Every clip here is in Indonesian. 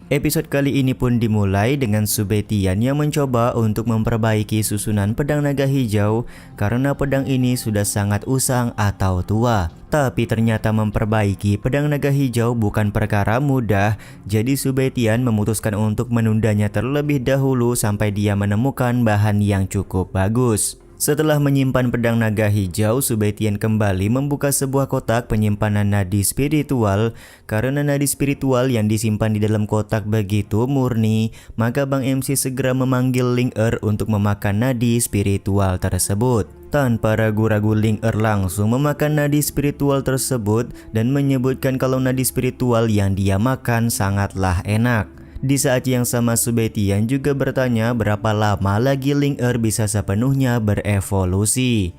Episode kali ini pun dimulai dengan Subetian yang mencoba untuk memperbaiki susunan pedang naga hijau karena pedang ini sudah sangat usang atau tua. Tapi ternyata memperbaiki pedang naga hijau bukan perkara mudah, jadi Subetian memutuskan untuk menundanya terlebih dahulu sampai dia menemukan bahan yang cukup bagus. Setelah menyimpan pedang naga hijau, Subetian kembali membuka sebuah kotak penyimpanan nadi spiritual. Karena nadi spiritual yang disimpan di dalam kotak begitu murni, maka Bang MC segera memanggil Ling Er untuk memakan nadi spiritual tersebut. Tanpa ragu-ragu, Ling Er langsung memakan nadi spiritual tersebut dan menyebutkan kalau nadi spiritual yang dia makan sangatlah enak. Di saat yang sama, Subetian juga bertanya berapa lama lagi Ling Er bisa sepenuhnya berevolusi.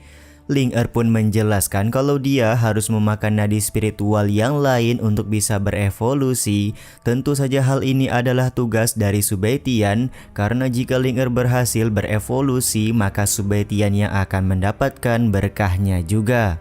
Ling Er pun menjelaskan kalau dia harus memakan nadi spiritual yang lain untuk bisa berevolusi. Tentu saja hal ini adalah tugas dari Subetian, karena jika Ling Er berhasil berevolusi, maka Subetian yang akan mendapatkan berkahnya juga.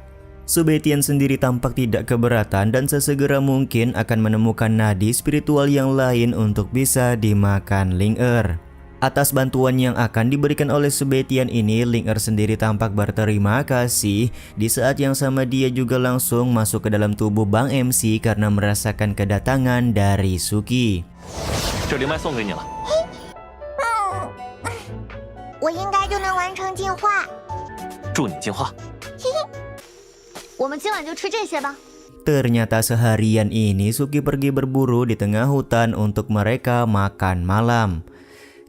Subetian sendiri tampak tidak keberatan dan sesegera mungkin akan menemukan nadi spiritual yang lain untuk bisa dimakan Ling Er. Atas bantuan yang akan diberikan oleh Subetian ini, Ling Er sendiri tampak berterima kasih. Di saat yang sama dia juga langsung masuk ke dalam tubuh Bang MC karena merasakan kedatangan dari Suki. 这灵脉送给你了。我应该就能完成进化。祝你进化。嘿嘿，我们今晚就吃这些吧。 Ternyata seharian ini Suki pergi berburu di tengah hutan untuk mereka makan malam.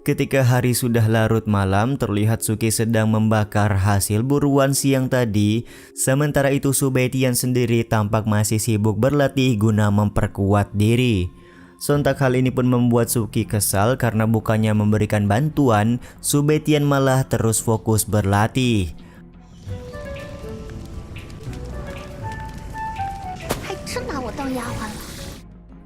Ketika hari sudah larut malam, terlihat Suki sedang membakar hasil buruan siang tadi. Sementara itu Subetian sendiri tampak masih sibuk berlatih guna memperkuat diri. Sontak hal ini pun membuat Suki kesal karena bukannya memberikan bantuan, Subetian malah terus fokus berlatih.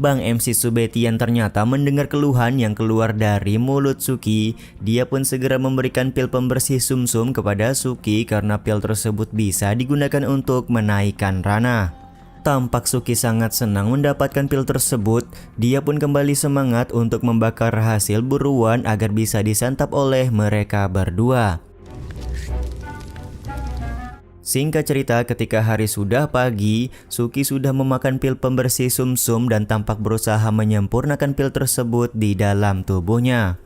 Bang MC Subetian ternyata mendengar keluhan yang keluar dari mulut Suki. Dia pun segera memberikan pil pembersih sumsum kepada Suki karena pil tersebut bisa digunakan untuk menaikkan ranah. Tampak Suki sangat senang mendapatkan pil tersebut. Dia pun kembali semangat untuk membakar hasil buruan agar bisa disantap oleh mereka berdua. Singkat cerita, ketika hari sudah pagi, Suki sudah memakan pil pembersih sumsum dan tampak berusaha menyempurnakan pil tersebut di dalam tubuhnya.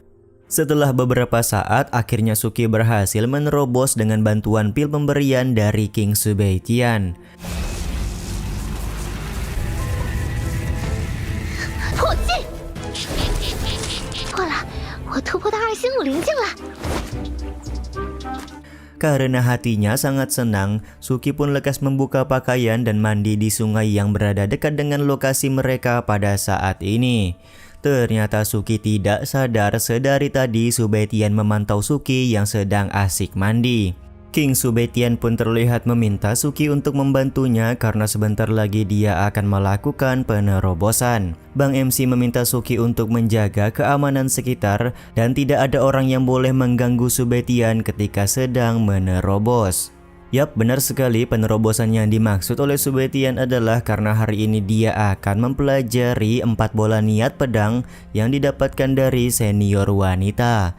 Setelah beberapa saat, akhirnya Suki berhasil menerobos dengan bantuan pil pemberian dari King Subetian. Karena hatinya sangat senang, Suki pun lekas membuka pakaian dan mandi di sungai yang berada dekat dengan lokasi mereka pada saat ini. Ternyata Suki tidak sadar sedari tadi Subetian memantau Suki yang sedang asik mandi. King Subetian pun terlihat meminta Suki untuk membantunya karena sebentar lagi dia akan melakukan penerobosan. Bang MC meminta Suki untuk menjaga keamanan sekitar dan tidak ada orang yang boleh mengganggu Subetian ketika sedang menerobos. Yap, benar sekali, penerobosan yang dimaksud oleh Subetian adalah karena hari ini dia akan mempelajari 4 bola niat pedang yang didapatkan dari senior wanita.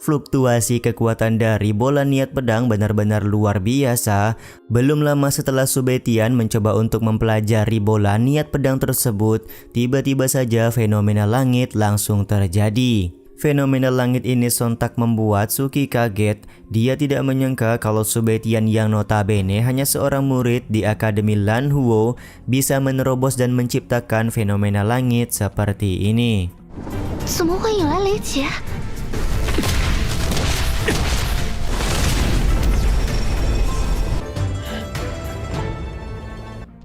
Fluktuasi kekuatan dari bola niat pedang benar-benar luar biasa. Belum lama setelah Subetian mencoba untuk mempelajari bola niat pedang tersebut, tiba-tiba saja fenomena langit langsung terjadi. Fenomena langit ini sontak membuat Suki kaget. Dia tidak menyangka kalau Subetian yang notabene hanya seorang murid di Akademi Lan Huo bisa menerobos dan menciptakan fenomena langit seperti ini.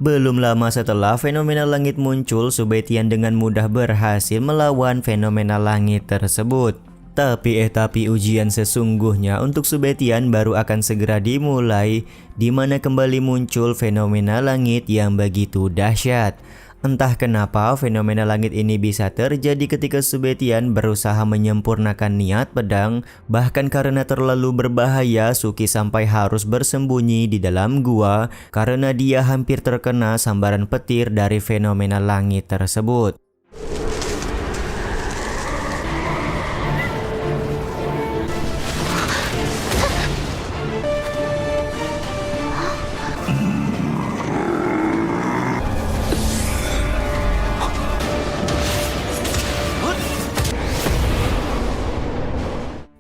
Belum lama setelah fenomena langit muncul, Subetian dengan mudah berhasil melawan fenomena langit tersebut. Tapi ujian sesungguhnya untuk Subetian baru akan segera dimulai, di mana kembali muncul fenomena langit yang begitu dahsyat. Entah kenapa fenomena langit ini bisa terjadi ketika Subetian berusaha menyempurnakan niat pedang, bahkan karena terlalu berbahaya Suki sampai harus bersembunyi di dalam gua karena dia hampir terkena sambaran petir dari fenomena langit tersebut.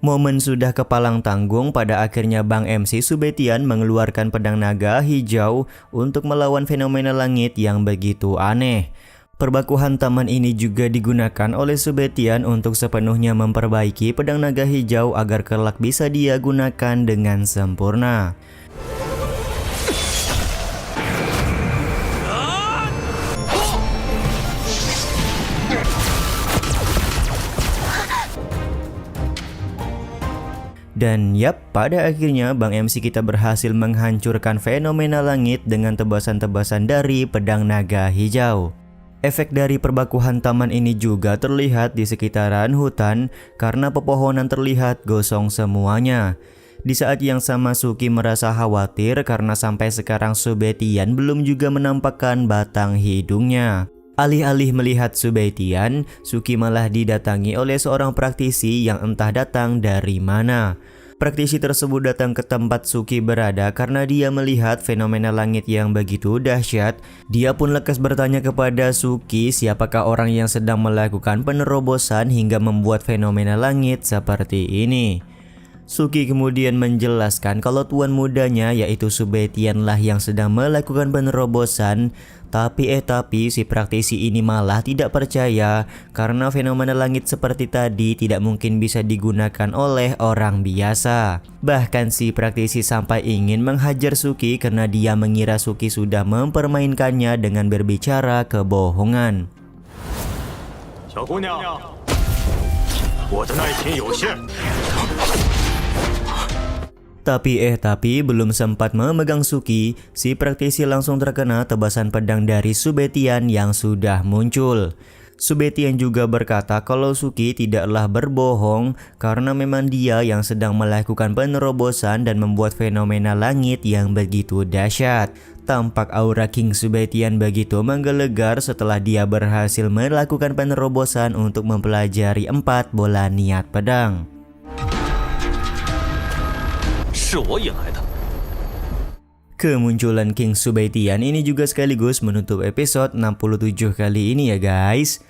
Momen sudah kepalang tanggung, pada akhirnya Bang MC Subetian mengeluarkan pedang naga hijau untuk melawan fenomena langit yang begitu aneh. Perbakuhan taman ini juga digunakan oleh Subetian untuk sepenuhnya memperbaiki pedang naga hijau agar kelak bisa dia gunakan dengan sempurna. Dan yap, pada akhirnya Bang MC kita berhasil menghancurkan fenomena langit dengan tebasan-tebasan dari pedang naga hijau. Efek dari perbakuhan taman ini juga terlihat di sekitaran hutan karena pepohonan terlihat gosong semuanya. Di saat yang sama Suki merasa khawatir karena sampai sekarang Subetian belum juga menampakkan batang hidungnya. Alih-alih melihat Subetian, Suki malah didatangi oleh seorang praktisi yang entah datang dari mana. Praktisi tersebut datang ke tempat Suki berada karena dia melihat fenomena langit yang begitu dahsyat. Dia pun lekas bertanya kepada Suki siapakah orang yang sedang melakukan penerobosan hingga membuat fenomena langit seperti ini. Suki kemudian menjelaskan kalau tuan mudanya yaitu Subetian lah yang sedang melakukan penerobosan. Tapi si praktisi ini malah tidak percaya karena fenomena langit seperti tadi tidak mungkin bisa digunakan oleh orang biasa. Bahkan si praktisi sampai ingin menghajar Suki karena dia mengira Suki sudah mempermainkannya dengan berbicara kebohongan. 小姑娘，我的耐心有限。 Tapi belum sempat memegang Suki, si praktisi langsung terkena tebasan pedang dari Subetian yang sudah muncul. Subetian juga berkata kalau Suki tidaklah berbohong karena memang dia yang sedang melakukan penerobosan dan membuat fenomena langit yang begitu dahsyat. Tampak aura King Subetian begitu menggelegar setelah dia berhasil melakukan penerobosan untuk mempelajari 4 bola niat pedang. 是我引来的。 Kemunculan King Subetian ini juga sekaligus menutup episode 67 kali ini ya guys.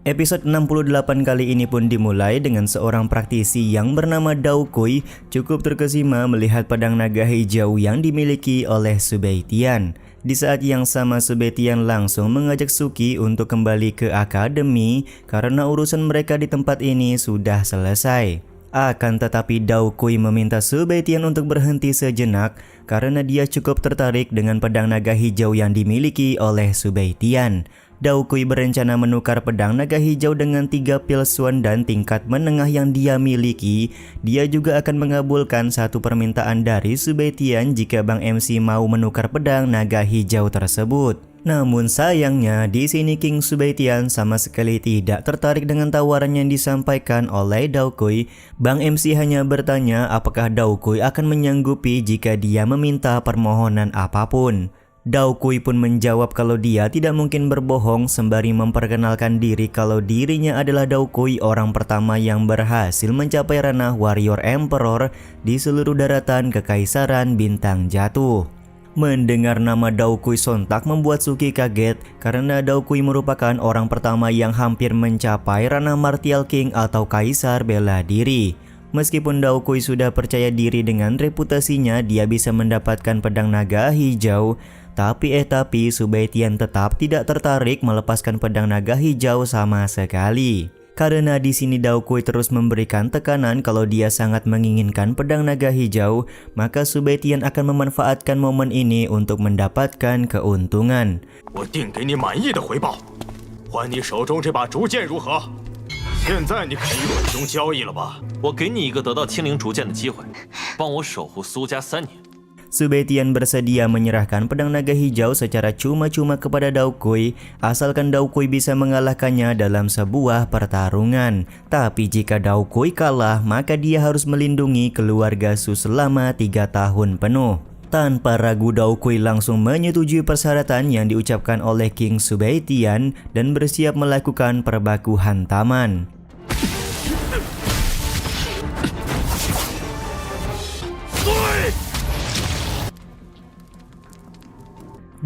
Episode 68 kali ini pun dimulai dengan seorang praktisi yang bernama Daokui cukup terkesima melihat pedang naga hijau yang dimiliki oleh Subetian. Di saat yang sama Subetian langsung mengajak Suki untuk kembali ke akademi karena urusan mereka di tempat ini sudah selesai. Akan tetapi Daokui meminta Subetian untuk berhenti sejenak karena dia cukup tertarik dengan pedang naga hijau yang dimiliki oleh Subetian. Daokui berencana menukar pedang naga hijau dengan 3 pilsuan dan tingkat menengah yang dia miliki. Dia juga akan mengabulkan satu permintaan dari Subetian jika Bang MC mau menukar pedang naga hijau tersebut. Namun sayangnya di sini King Subetian sama sekali tidak tertarik dengan tawaran yang disampaikan oleh Daokui. Bang MC hanya bertanya apakah Daokui akan menyanggupi jika dia meminta permohonan apapun. Daokui pun menjawab kalau dia tidak mungkin berbohong sembari memperkenalkan diri kalau dirinya adalah Daokui, orang pertama yang berhasil mencapai ranah Warrior Emperor di seluruh daratan Kekaisaran Bintang Jatuh. Mendengar nama Daokui sontak membuat Suki kaget karena Daokui merupakan orang pertama yang hampir mencapai ranah Martial King atau Kaisar Bela Diri. Meskipun Daokui sudah percaya diri dengan reputasinya dia bisa mendapatkan pedang naga hijau, tapi Subetian tetap tidak tertarik melepaskan pedang naga hijau sama sekali. Karena di sini Daokui terus memberikan tekanan kalau dia sangat menginginkan pedang naga hijau, maka Subetian akan memanfaatkan momen ini untuk mendapatkan keuntungan. 我定给你满意的回报，还你手中这把竹剑如何？现在你肯与本宗交易了吧？我给你一个得到青灵竹剑的机会，帮我守护苏家3年。Su Beitian bersedia menyerahkan pedang naga hijau secara cuma-cuma kepada Dao Kui asalkan Dao Kui bisa mengalahkannya dalam sebuah pertarungan. Tapi jika Dao Kui kalah, maka dia harus melindungi keluarga Su selama 3 tahun penuh. Tanpa ragu Dao Kui langsung menyetujui persyaratan yang diucapkan oleh King Su Beitian dan bersiap melakukan perbaku hantaman.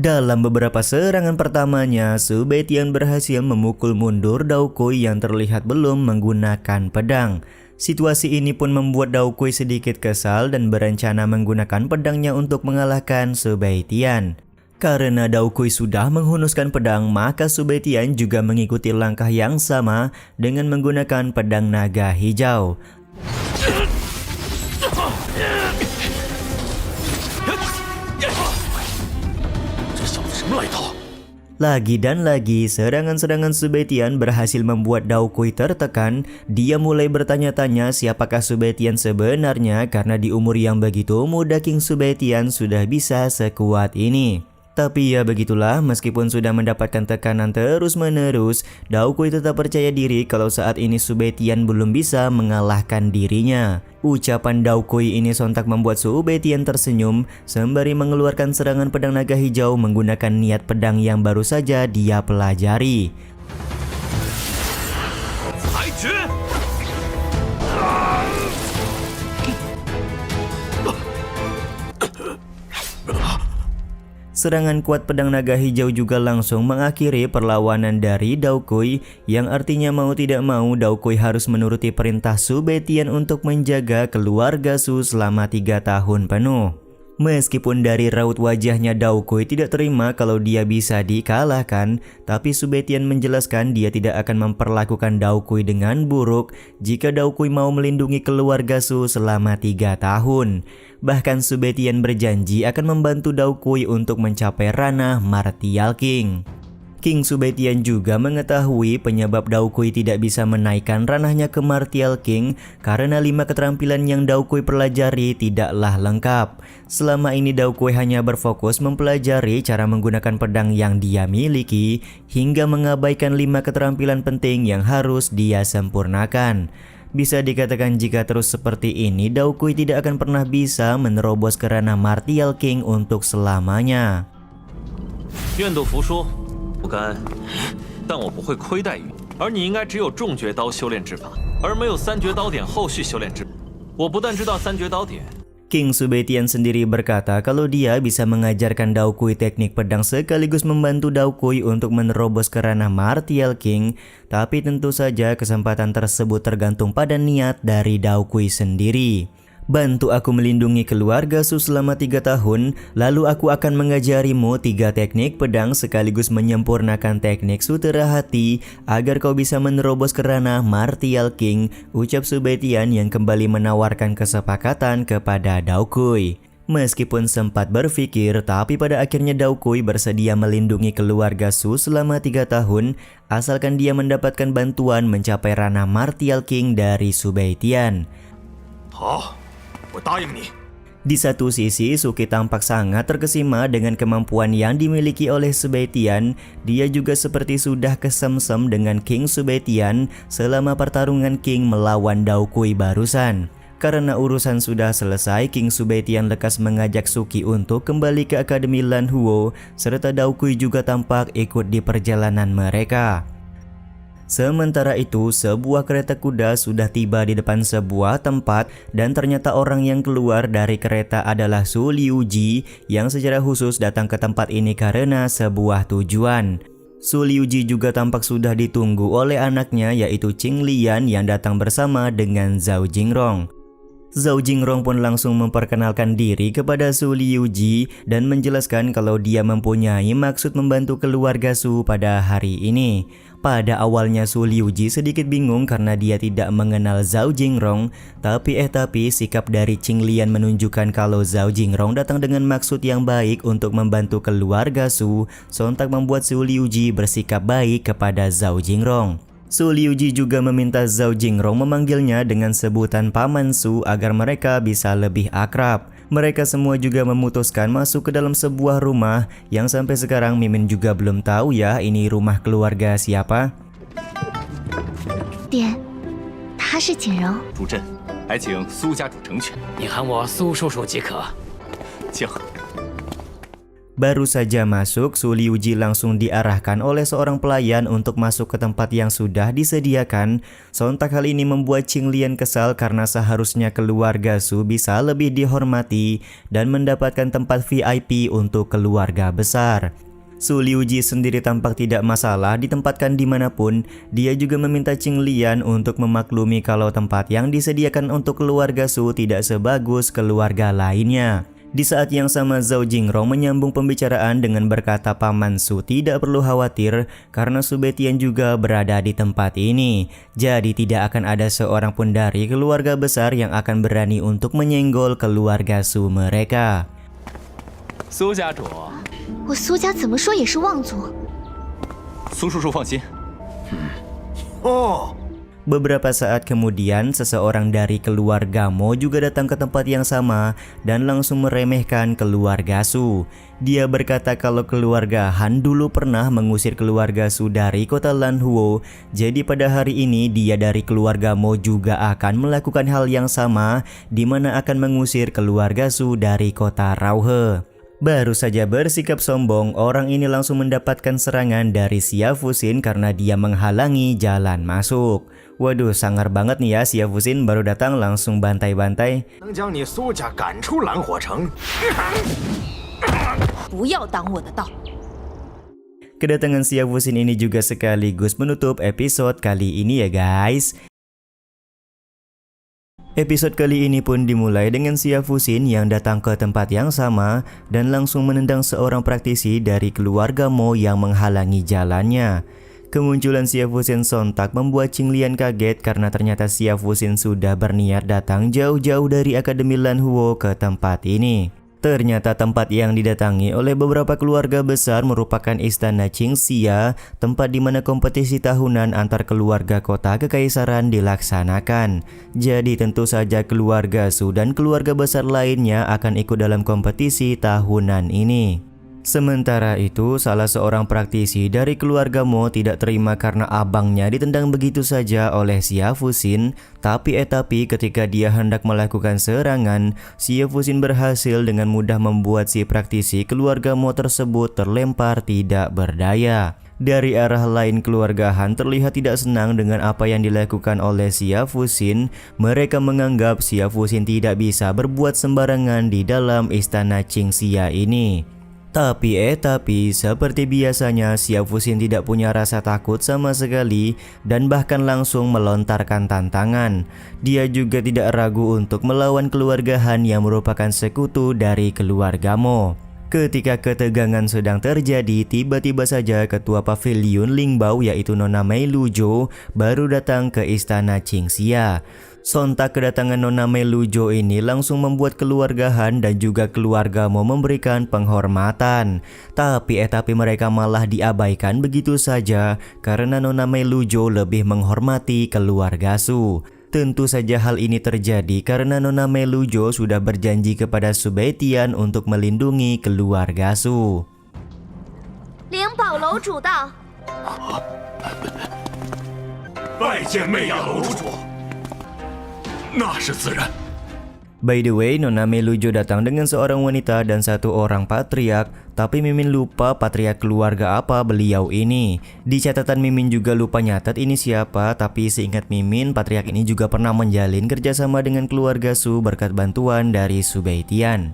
Dalam beberapa serangan pertamanya, Su Beitian berhasil memukul mundur Dao Kui yang terlihat belum menggunakan pedang. Situasi ini pun membuat Dao Kui sedikit kesal dan berencana menggunakan pedangnya untuk mengalahkan Su Beitian. Karena Dao Kui sudah menghunuskan pedang, maka Su Beitian juga mengikuti langkah yang sama dengan menggunakan pedang naga hijau. Lagi dan lagi, serangan-serangan Su Beitian berhasil membuat Dao Kui tertekan. Dia mulai bertanya-tanya siapakah Su Beitian sebenarnya karena di umur yang begitu muda King Su Beitian sudah bisa sekuat ini. Tapi ya begitulah, meskipun sudah mendapatkan tekanan terus-menerus, Dao Kui tetap percaya diri kalau saat ini Su Beitian belum bisa mengalahkan dirinya. Ucapan Dao Kui ini sontak membuat Su Beitian tersenyum sembari mengeluarkan serangan pedang naga hijau menggunakan niat pedang yang baru saja dia pelajari. Serangan kuat pedang naga hijau juga langsung mengakhiri perlawanan dari Dao Kui, yang artinya mau tidak mau Dao Kui harus menuruti perintah Su Beitian untuk menjaga keluarga Su selama 3 tahun penuh. Meskipun dari raut wajahnya Dao Kui tidak terima kalau dia bisa dikalahkan, tapi Su Beitian menjelaskan dia tidak akan memperlakukan Dao Kui dengan buruk jika Dao Kui mau melindungi keluarga Su selama 3 tahun. Bahkan Su Beitian berjanji akan membantu Dao Kui untuk mencapai ranah Martial King. King Su Beitian juga mengetahui penyebab Dao Kui tidak bisa menaikkan ranahnya ke Martial King karena 5 keterampilan yang Dao Kui pelajari tidaklah lengkap. Selama ini Dao Kui hanya berfokus mempelajari cara menggunakan pedang yang dia miliki hingga mengabaikan 5 keterampilan penting yang harus dia sempurnakan. Bisa dikatakan jika terus seperti ini, Dao Kui tidak akan pernah bisa menerobos ke ranah Martial King untuk selamanya. 愿赌服输，不甘，但我不会亏待于你。而你应该只有重绝刀修炼之法，而没有三绝刀典后续修炼之法。我不但知道三绝刀典。 King Su Beitian sendiri berkata kalau dia bisa mengajarkan Dao Kui teknik pedang sekaligus membantu Dao Kui untuk menerobos ke ranah Martial King, tapi tentu saja kesempatan tersebut tergantung pada niat dari Dao Kui sendiri. Bantu aku melindungi keluarga Su selama 3 tahun, lalu aku akan mengajarimu 3 teknik pedang sekaligus menyempurnakan teknik sutera hati agar kau bisa menerobos ke ranah Martial King, ucap Su Beitian yang kembali menawarkan kesepakatan kepada Dao Kui. Meskipun sempat berpikir, tapi pada akhirnya Dao Kui bersedia melindungi keluarga Su selama 3 tahun asalkan dia mendapatkan bantuan mencapai ranah Martial King dari Su Beitian. 好，我答应你。 Di satu sisi, Suki tampak sangat terkesima dengan kemampuan yang dimiliki oleh Su Beitian. Dia juga seperti sudah kesemsem dengan King Su Beitian selama pertarungan King melawan Dao Kui barusan. Karena urusan sudah selesai, King Su Beitian lekas mengajak Suki untuk kembali ke Akademi Lan Huo, serta Dao Kui juga tampak ikut di perjalanan mereka. Sementara itu, sebuah kereta kuda sudah tiba di depan sebuah tempat dan ternyata orang yang keluar dari kereta adalah Su Liuji yang secara khusus datang ke tempat ini karena sebuah tujuan. Su Liuji juga tampak sudah ditunggu oleh anaknya yaitu Qing Lian yang datang bersama dengan Zhao Jingrong. Zhao Jingrong pun langsung memperkenalkan diri kepada Su Liuji dan menjelaskan kalau dia mempunyai maksud membantu keluarga Su pada hari ini. Pada awalnya Su Liuji sedikit bingung karena dia tidak mengenal Zhao Jingrong, tapi sikap dari Qing Lian menunjukkan kalau Zhao Jingrong datang dengan maksud yang baik untuk membantu keluarga Su, sontak membuat Su Liuji bersikap baik kepada Zhao Jingrong. Su Liuji juga meminta Zhao Jingrong memanggilnya dengan sebutan Paman Su agar mereka bisa lebih akrab. Mereka semua juga memutuskan masuk ke dalam sebuah rumah yang sampai sekarang Mimin juga belum tahu ya ini rumah keluarga siapa. 爹，他是锦柔。主阵，还请苏家主成全。你喊我苏叔叔即可。请。 Baru saja masuk, Su Liuji langsung diarahkan oleh seorang pelayan untuk masuk ke tempat yang sudah disediakan. Sontak hal ini membuat Qing Lian kesal karena seharusnya keluarga Su bisa lebih dihormati dan mendapatkan tempat VIP untuk keluarga besar. Su Liuji sendiri tampak tidak masalah ditempatkan dimanapun. Dia juga meminta Qing Lian untuk memaklumi kalau tempat yang disediakan untuk keluarga Su tidak sebagus keluarga lainnya. Di saat yang sama Zhao Jingrong menyambung pembicaraan dengan berkata Paman Su tidak perlu khawatir karena Su Betian juga berada di tempat ini. Jadi tidak akan ada seorang pun dari keluarga besar yang akan berani untuk menyenggol keluarga Su mereka. 苏家主，我苏家怎么说也是望族。苏叔叔放心。哦， Beberapa saat kemudian, seseorang dari keluarga Mo juga datang ke tempat yang sama dan langsung meremehkan keluarga Su. Dia berkata kalau keluarga Han dulu pernah mengusir keluarga Su dari kota Lanhuo. Jadi pada hari ini dia dari keluarga Mo juga akan melakukan hal yang sama, di mana akan mengusir keluarga Su dari kota Rauhe. Baru saja bersikap sombong, orang ini langsung mendapatkan serangan dari Xia Fuxin karena dia menghalangi jalan masuk. Waduh, sangar banget nih ya, Xia Fuxin baru datang langsung bantai-bantai. 能将你苏家赶出蓝火城。 不要挡我的道。 Kedatangan Xia Fuxin ini juga sekaligus menutup episode kali ini ya guys. Episode kali ini pun dimulai dengan Xia Fuxin yang datang ke tempat yang sama dan langsung menendang seorang praktisi dari keluarga Mo yang menghalangi jalannya. Kemunculan Xia Fuxin sontak membuat Qing Lian kaget karena ternyata Xia Fuxin sudah berniat datang jauh-jauh dari Akademi Lanhuo ke tempat ini. Ternyata tempat yang didatangi oleh beberapa keluarga besar merupakan istana Qingxia, tempat di mana kompetisi tahunan antar keluarga kota kekaisaran dilaksanakan. Jadi tentu saja keluarga Su dan keluarga besar lainnya akan ikut dalam kompetisi tahunan ini. Sementara itu, salah seorang praktisi dari keluarga Mo tidak terima karena abangnya ditendang begitu saja oleh Xia Fuxin. Tapi ketika dia hendak melakukan serangan, Xia Fuxin berhasil dengan mudah membuat si praktisi keluarga Mo tersebut terlempar tidak berdaya. Dari arah lain keluarga Han terlihat tidak senang dengan apa yang dilakukan oleh Xia Fuxin. Mereka menganggap Xia Fuxin tidak bisa berbuat sembarangan di dalam istana Qingxia ini. Tapi seperti biasanya Xia Fuxin tidak punya rasa takut sama sekali dan bahkan langsung melontarkan tantangan. Dia juga tidak ragu untuk melawan keluarga Han yang merupakan sekutu dari keluarga Mo. Ketika ketegangan sedang terjadi, tiba-tiba saja ketua pavilion Lingbao yaitu Nona Mei Luzhou baru datang ke istana Qingxia. Sontak kedatangan Nona Mei Luzhou ini langsung membuat keluarga Han dan juga keluarga Mo memberikan penghormatan. Tapi mereka malah diabaikan begitu saja karena Nona Mei Luzhou lebih menghormati keluarga Su. Tentu saja hal ini terjadi karena Nona Mei Luzhou sudah berjanji kepada Su Betian untuk melindungi keluarga Su. 灵宝楼主到。拜见媚雅楼主，那是自然。 By the way, Nona Mei Luzhou datang dengan seorang wanita dan satu orang patriark, tapi Mimin lupa patriark keluarga apa beliau ini. Di catatan Mimin juga lupa nyatet ini siapa, tapi seingat Mimin, patriark ini juga pernah menjalin kerjasama dengan keluarga Su berkat bantuan dari Su Betian.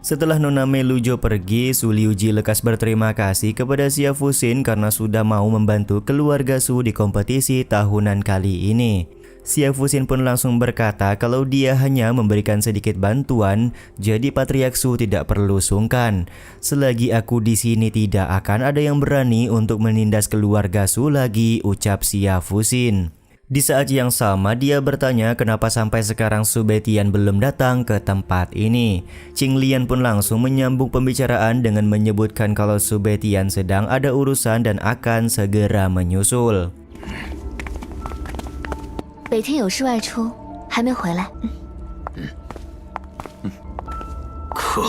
Setelah Nona Mei Luzhou pergi, Su Liuji lekas berterima kasih kepada Xia Fuxin karena sudah mau membantu keluarga Su di kompetisi tahunan kali ini. Xia Fuxin pun langsung berkata kalau dia hanya memberikan sedikit bantuan, jadi Patriark Su tidak perlu sungkan. Selagi aku di sini tidak akan ada yang berani untuk menindas keluarga Su lagi, ucap Xia Fuxin. Di saat yang sama dia bertanya kenapa sampai sekarang Su Betian belum datang ke tempat ini. Qing Lian pun langsung menyambung pembicaraan dengan menyebutkan kalau Su Betian sedang ada urusan dan akan segera menyusul. 北天有事外出，还没回来。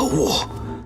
物！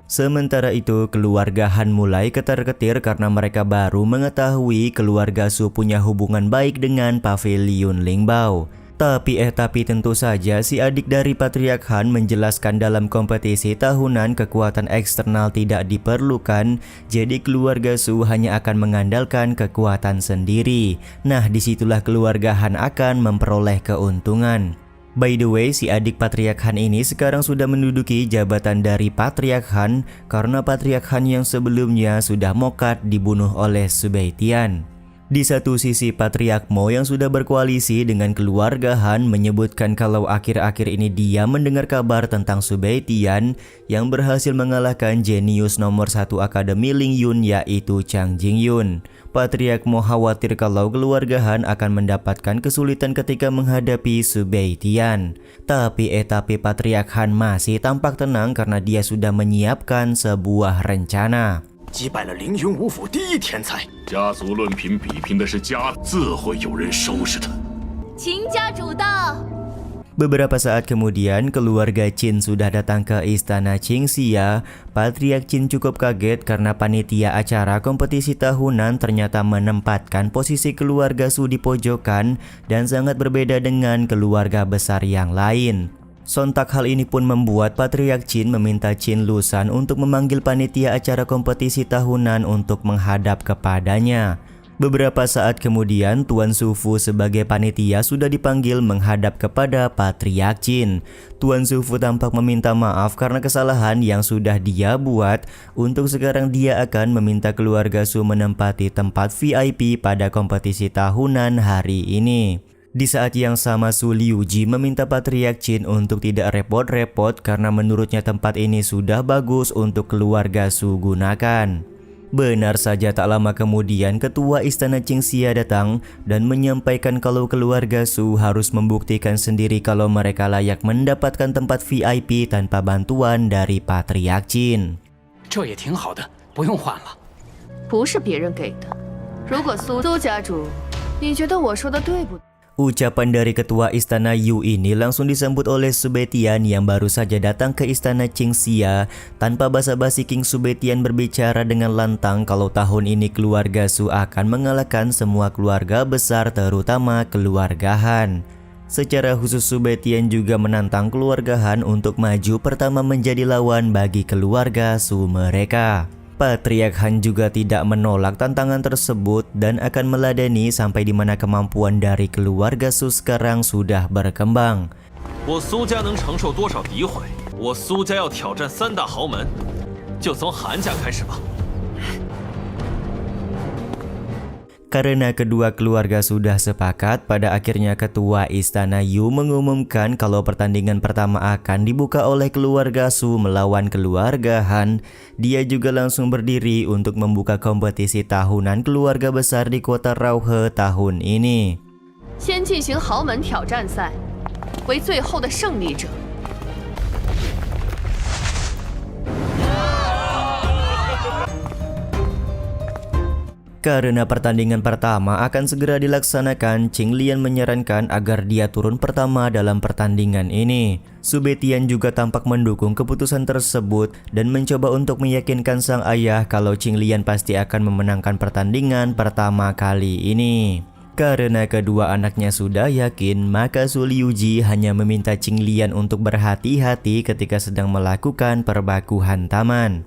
Sementara itu, keluarga Han mulai ketar-ketir karena mereka baru mengetahui keluarga Su punya hubungan baik dengan Paviliun Lingbao. Tapi tentu saja si adik dari Patriark Han menjelaskan dalam kompetisi tahunan kekuatan eksternal tidak diperlukan, jadi keluarga Su hanya akan mengandalkan kekuatan sendiri. Nah, disitulah keluarga Han akan memperoleh keuntungan. By the way, si adik Patriark Han ini sekarang sudah menduduki jabatan dari Patriark Han karena Patriark Han yang sebelumnya sudah mokat dibunuh oleh Subei Tian. Di satu sisi, Patriark Mo yang sudah berkoalisi dengan keluarga Han menyebutkan kalau akhir-akhir ini dia mendengar kabar tentang Subei Tian yang berhasil mengalahkan jenius nomor 1 Akademi Ling Yun yaitu Chang Jingyun. Patriark Mo khawatir kalau keluarga Han akan mendapatkan kesulitan ketika menghadapi Subei Tian. Tapi Patriark Han masih tampak tenang karena dia sudah menyiapkan sebuah rencana. 击败了凌云五府第一天才。家族论评比拼的是家，自会有人收拾他。 秦家主到。 Beberapa saat kemudian, keluarga Qin sudah datang ke istana Qingxia. Patriark Qin cukup kaget karena panitia acara kompetisi tahunan ternyata menempatkan posisi keluarga Su di pojokan dan sangat berbeda dengan keluarga besar yang lain. Sontak hal ini pun membuat Patriark Qin meminta Qin Lushan untuk memanggil panitia acara kompetisi tahunan untuk menghadap kepadanya. Beberapa saat kemudian, Tuan Sufu sebagai panitia sudah dipanggil menghadap kepada Patriark Qin. Tuan Sufu tampak meminta maaf karena kesalahan yang sudah dia buat. Untuk sekarang dia akan meminta keluarga Su menempati tempat VIP pada kompetisi tahunan hari ini. Di saat yang sama, Su Liuji meminta Patriark Qin untuk tidak repot-repot karena menurutnya tempat ini sudah bagus untuk keluarga Su gunakan. Benar saja, tak lama kemudian ketua istana Qingxia datang dan menyampaikan kalau keluarga Su harus membuktikan sendiri kalau mereka layak mendapatkan tempat VIP tanpa bantuan dari Patriark Qin. 这也挺好的，不用换了。不是别人给的。如果苏家主，你觉得我说的对不对？ Ucapan dari ketua istana Yu ini langsung disambut oleh Subei Tian yang baru saja datang ke istana Qingxia. Tanpa basa-basi, King Subei Tian berbicara dengan lantang kalau tahun ini keluarga Su akan mengalahkan semua keluarga besar terutama keluarga Han. Secara khusus Subei Tian juga menantang keluarga Han untuk maju pertama menjadi lawan bagi keluarga Su mereka. Patriark Han juga tidak menolak tantangan tersebut dan akan meladeni sampai di mana kemampuan dari keluarga Su sekarang sudah berkembang. 我苏家能承受多少诋毁？我苏家要挑战3大豪门，就从韩家开始吧。 Karena kedua keluarga sudah sepakat, pada akhirnya ketua istana Yu mengumumkan kalau pertandingan pertama akan dibuka oleh keluarga Su melawan keluarga Han. Dia juga langsung berdiri untuk membuka kompetisi tahunan keluarga besar di kota Rauhe tahun ini. 先进行豪门挑战赛，为最后的胜利者。 Karena pertandingan pertama akan segera dilaksanakan, Qing Lian menyarankan agar dia turun pertama dalam pertandingan ini. Subei Tian juga tampak mendukung keputusan tersebut dan mencoba untuk meyakinkan sang ayah kalau Qing Lian pasti akan memenangkan pertandingan pertama kali ini. Karena kedua anaknya sudah yakin, maka Su Liuji hanya meminta Qing Lian untuk berhati-hati ketika sedang melakukan perbakuhan taman.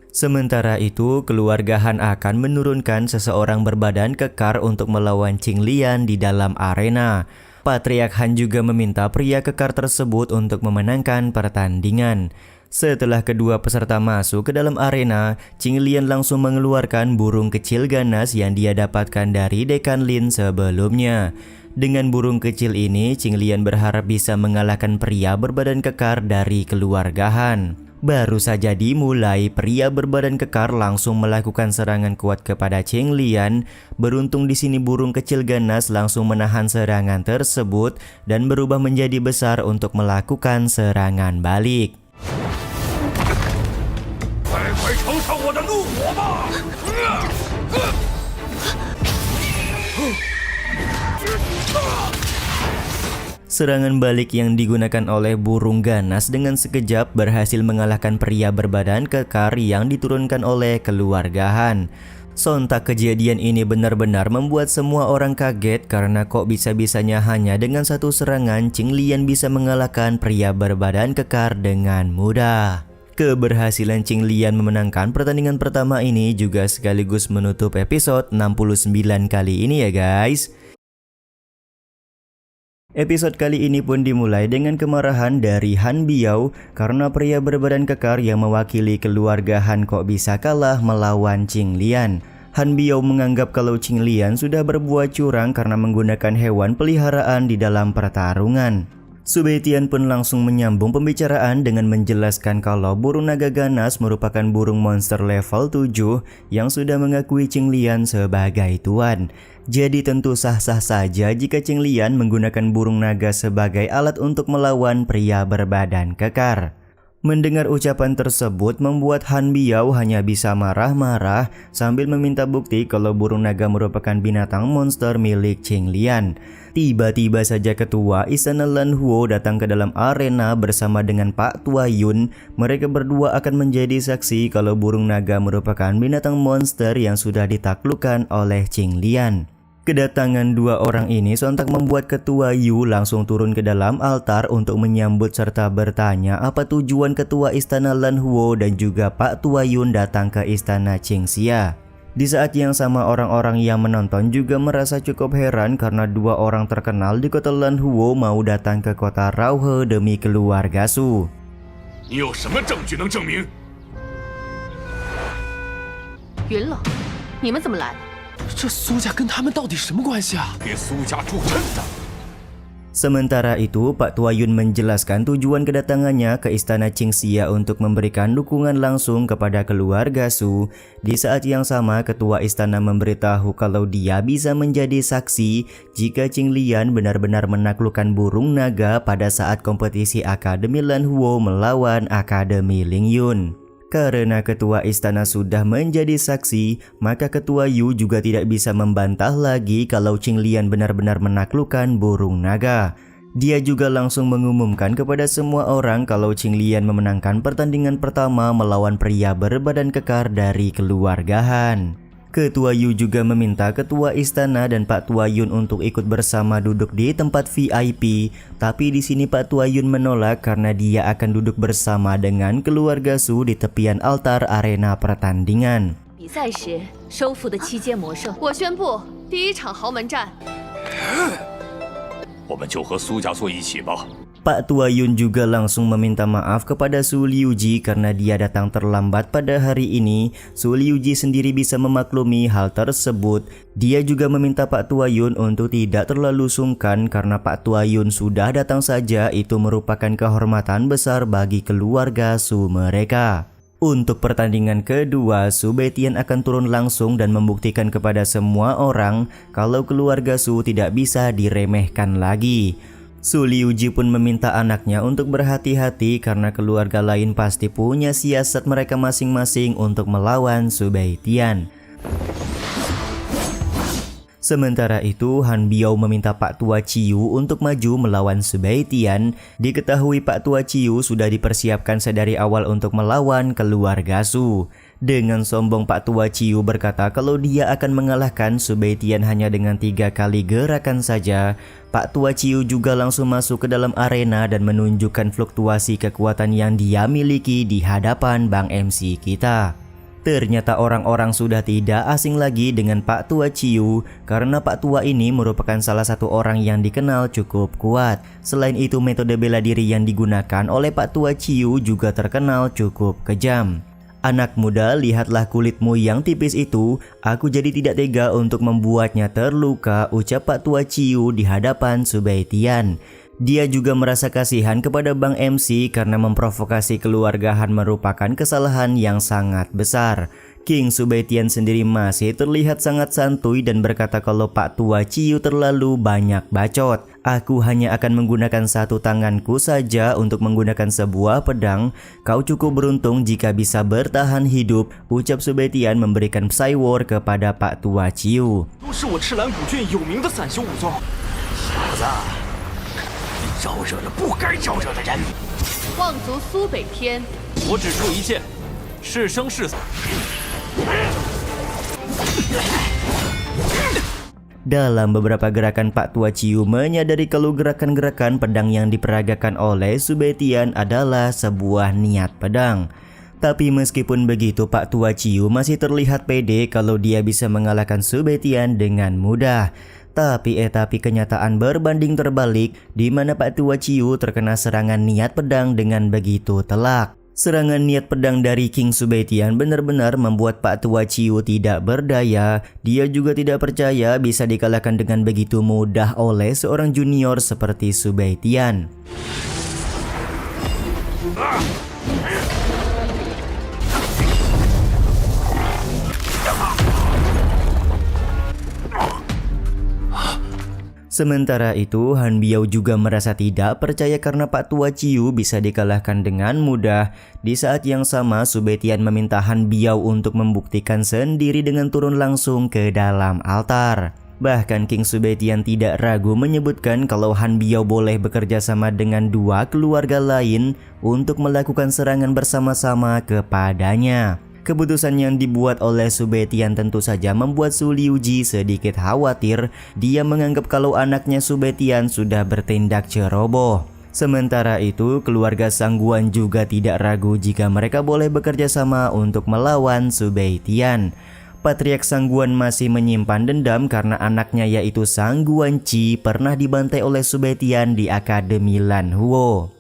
Sementara itu, keluarga Han akan menurunkan seseorang berbadan kekar untuk melawan Qing Lian di dalam arena. Patriark Han juga meminta pria kekar tersebut untuk memenangkan pertandingan. Setelah kedua peserta masuk ke dalam arena, Qing Lian langsung mengeluarkan burung kecil ganas yang dia dapatkan dari Dekan Lin sebelumnya. Dengan burung kecil ini, Qing Lian berharap bisa mengalahkan pria berbadan kekar dari keluarga Han. Baru saja dimulai, pria berbadan kekar langsung melakukan serangan kuat kepada Qing Lian. Beruntung di sini burung kecil ganas langsung menahan serangan tersebut dan berubah menjadi besar untuk melakukan serangan balik. 快乘上我的怒火吧！ Serangan balik yang digunakan oleh burung ganas dengan sekejap berhasil mengalahkan pria berbadan kekar yang diturunkan oleh keluarga Han. Sontak kejadian ini benar-benar membuat semua orang kaget karena kok bisa-bisanya hanya dengan satu serangan Qing Lian bisa mengalahkan pria berbadan kekar dengan mudah. Keberhasilan Qing Lian memenangkan pertandingan pertama ini juga sekaligus menutup episode 69 kali ini ya guys. Episode kali ini pun dimulai dengan kemarahan dari Han Biao karena pria berbadan kekar yang mewakili keluarga Han kok bisa kalah melawan Qing Lian. Han Biao menganggap kalau Qing Lian sudah berbuat curang karena menggunakan hewan peliharaan di dalam pertarungan. Su Beitian pun langsung menyambung pembicaraan dengan menjelaskan kalau burung naga ganas merupakan burung monster level 7 yang sudah mengakui Qing Lian sebagai tuan. Jadi tentu sah-sah saja jika Qing Lian menggunakan burung naga sebagai alat untuk melawan pria berbadan kekar. Mendengar ucapan tersebut membuat Han Biao hanya bisa marah-marah sambil meminta bukti kalau burung naga merupakan binatang monster milik Qing Lian. Tiba-tiba saja ketua Istana Lan Huo datang ke dalam arena bersama dengan Pak Tua Yun. Mereka berdua akan menjadi saksi kalau burung naga merupakan binatang monster yang sudah ditaklukkan oleh Qing Lian. Kedatangan dua orang ini sontak membuat ketua Yu langsung turun ke dalam altar untuk menyambut serta bertanya apa tujuan ketua Istana Lan Huo dan juga Pak Tua Yun datang ke Istana Qingxia. Di saat yang sama orang-orang yang menonton juga merasa cukup heran karena dua orang terkenal di kota Lan Huo mau datang ke kota Rauhe demi keluarga Su. 你有什么证据能证明？ 云了，你们怎么来了？ 这苏家跟他们到底什么关系啊？ 给苏家助阵的。 Sementara itu, Pak Tua Yun menjelaskan tujuan kedatangannya ke Istana Qingxia untuk memberikan dukungan langsung kepada keluarga Su. Di saat yang sama, ketua istana memberitahu kalau dia bisa menjadi saksi jika Qing Lian benar-benar menaklukkan burung naga pada saat kompetisi Akademi Lan Huo melawan Akademi Ling Yun. Karena ketua istana sudah menjadi saksi, maka ketua Yu juga tidak bisa membantah lagi kalau Qing Lian benar-benar menaklukkan burung naga. Dia juga langsung mengumumkan kepada semua orang kalau Qing Lian memenangkan pertandingan pertama melawan pria berbadan kekar dari keluarga Han. Ketua Yu juga meminta ketua istana dan Pak Tua Yun untuk ikut bersama duduk di tempat VIP, tapi di sini Pak Tua Yun menolak karena dia akan duduk bersama dengan keluarga Su di tepian altar arena pertandingan. 比赛时收复的七阶魔兽，我宣布，第一场豪门战， 我们就和苏家坐一起吧。 Pak Tua Yun juga langsung meminta maaf kepada Su Liuji karena dia datang terlambat pada hari ini. Su Liuji sendiri bisa memaklumi hal tersebut. Dia juga meminta Pak Tua Yun untuk tidak terlalu sungkan karena Pak Tua Yun sudah datang saja, itu merupakan kehormatan besar bagi keluarga Su mereka. Untuk pertandingan kedua, Su Beitian akan turun langsung dan membuktikan kepada semua orang kalau keluarga Su tidak bisa diremehkan lagi. Su Liuji pun meminta anaknya untuk berhati-hati karena keluarga lain pasti punya siasat mereka masing-masing untuk melawan Su Beitian. Sementara itu, Han Biao meminta Pak Tua Ciu untuk maju melawan Su Beitian. Diketahui Pak Tua Ciu sudah dipersiapkan sedari awal untuk melawan keluarga Su. Dengan sombong Pak Tua Ciu berkata kalau dia akan mengalahkan Su Beitian hanya dengan 3 kali gerakan saja. Pak Tua Ciu juga langsung masuk ke dalam arena dan menunjukkan fluktuasi kekuatan yang dia miliki di hadapan Bang MC kita. Ternyata orang-orang sudah tidak asing lagi dengan Pak Tua Ciu karena Pak Tua ini merupakan salah satu orang yang dikenal cukup kuat. Selain itu, metode bela diri yang digunakan oleh Pak Tua Ciu juga terkenal cukup kejam. Anak muda, lihatlah kulitmu yang tipis itu. Aku jadi tidak tega untuk membuatnya terluka, ucap Pak Tua Ciu di hadapan Su Beitian. Dia juga merasa kasihan kepada Bang MC karena memprovokasi keluarga Han merupakan kesalahan yang sangat besar. King Su Beitian sendiri masih terlihat sangat santuy dan berkata kalau Pak Tua Ciu terlalu banyak bacot. Aku hanya akan menggunakan satu tanganku saja untuk menggunakan sebuah pedang. Kau cukup beruntung jika bisa bertahan hidup, ucap Su Beitian memberikan Psy War kepada Pak Tua Ciu. 都是我赤蓝古卷有名的散修武宗。小子，招惹了不该招惹的人。望族苏北天，我只出一剑，是生是死。 Dalam beberapa gerakan, Pak Tua Ciu menyadari kalau gerakan-gerakan pedang yang diperagakan oleh Sube Tian adalah sebuah niat pedang. Tapi meskipun begitu, Pak Tua Ciu masih terlihat pede kalau dia bisa mengalahkan Sube Tian dengan mudah. Tapi kenyataan berbanding terbalik, di mana Pak Tua Ciu terkena serangan niat pedang dengan begitu telak. Serangan niat pedang dari King Sube Tian benar-benar membuat Pak Tua Ciu tidak berdaya. Dia juga tidak percaya bisa dikalahkan dengan begitu mudah oleh seorang junior seperti Sube Tian. Sementara itu, Han Biao juga merasa tidak percaya karena Pak Tua Ciu bisa dikalahkan dengan mudah. Di saat yang sama, Sube Tian meminta Han Biao untuk membuktikan sendiri dengan turun langsung ke dalam altar. Bahkan King Sube Tian tidak ragu menyebutkan kalau Han Biao boleh bekerja sama dengan dua keluarga lain untuk melakukan serangan bersama-sama kepadanya. Keputusan yang dibuat oleh Sube Tian tentu saja membuat Su Liuji sedikit khawatir. Dia menganggap kalau anaknya Sube Tian sudah bertindak ceroboh. Sementara itu, keluarga Sangguan juga tidak ragu jika mereka boleh bekerja sama untuk melawan Sube Tian. Patriark Sangguan masih menyimpan dendam karena anaknya yaitu Sangguan Chi pernah dibantai oleh Sube Tian di Akademi Lan Huo.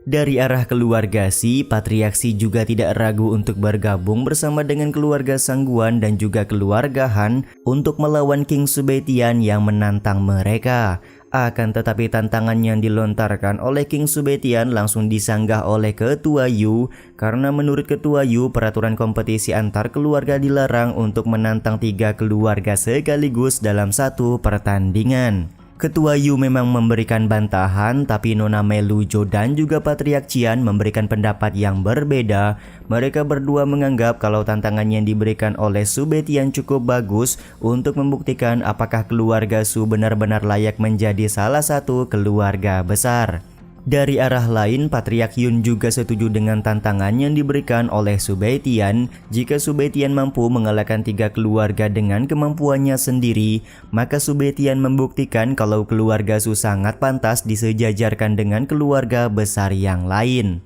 Dari arah keluarga Si, Patriark Si juga tidak ragu untuk bergabung bersama dengan keluarga Sangguan dan juga keluarga Han untuk melawan King Sube Tian yang menantang mereka. Akan tetapi tantangan yang dilontarkan oleh King Sube Tian langsung disanggah oleh Ketua Yu karena menurut Ketua Yu peraturan kompetisi antar keluarga dilarang untuk menantang 3 keluarga sekaligus dalam satu pertandingan. Ketua Yu memang memberikan bantahan, tapi Nona Melujo dan juga Patriark Cian memberikan pendapat yang berbeda. Mereka berdua menganggap kalau tantangan yang diberikan oleh Sube Tian cukup bagus untuk membuktikan apakah keluarga Su benar-benar layak menjadi salah satu keluarga besar. Dari arah lain, Patriark Yun juga setuju dengan tantangan yang diberikan oleh Sube Tian. Jika Sube Tian mampu mengalahkan 3 keluarga dengan kemampuannya sendiri, maka Sube Tian membuktikan kalau keluarga Su sangat pantas disejajarkan dengan keluarga besar yang lain.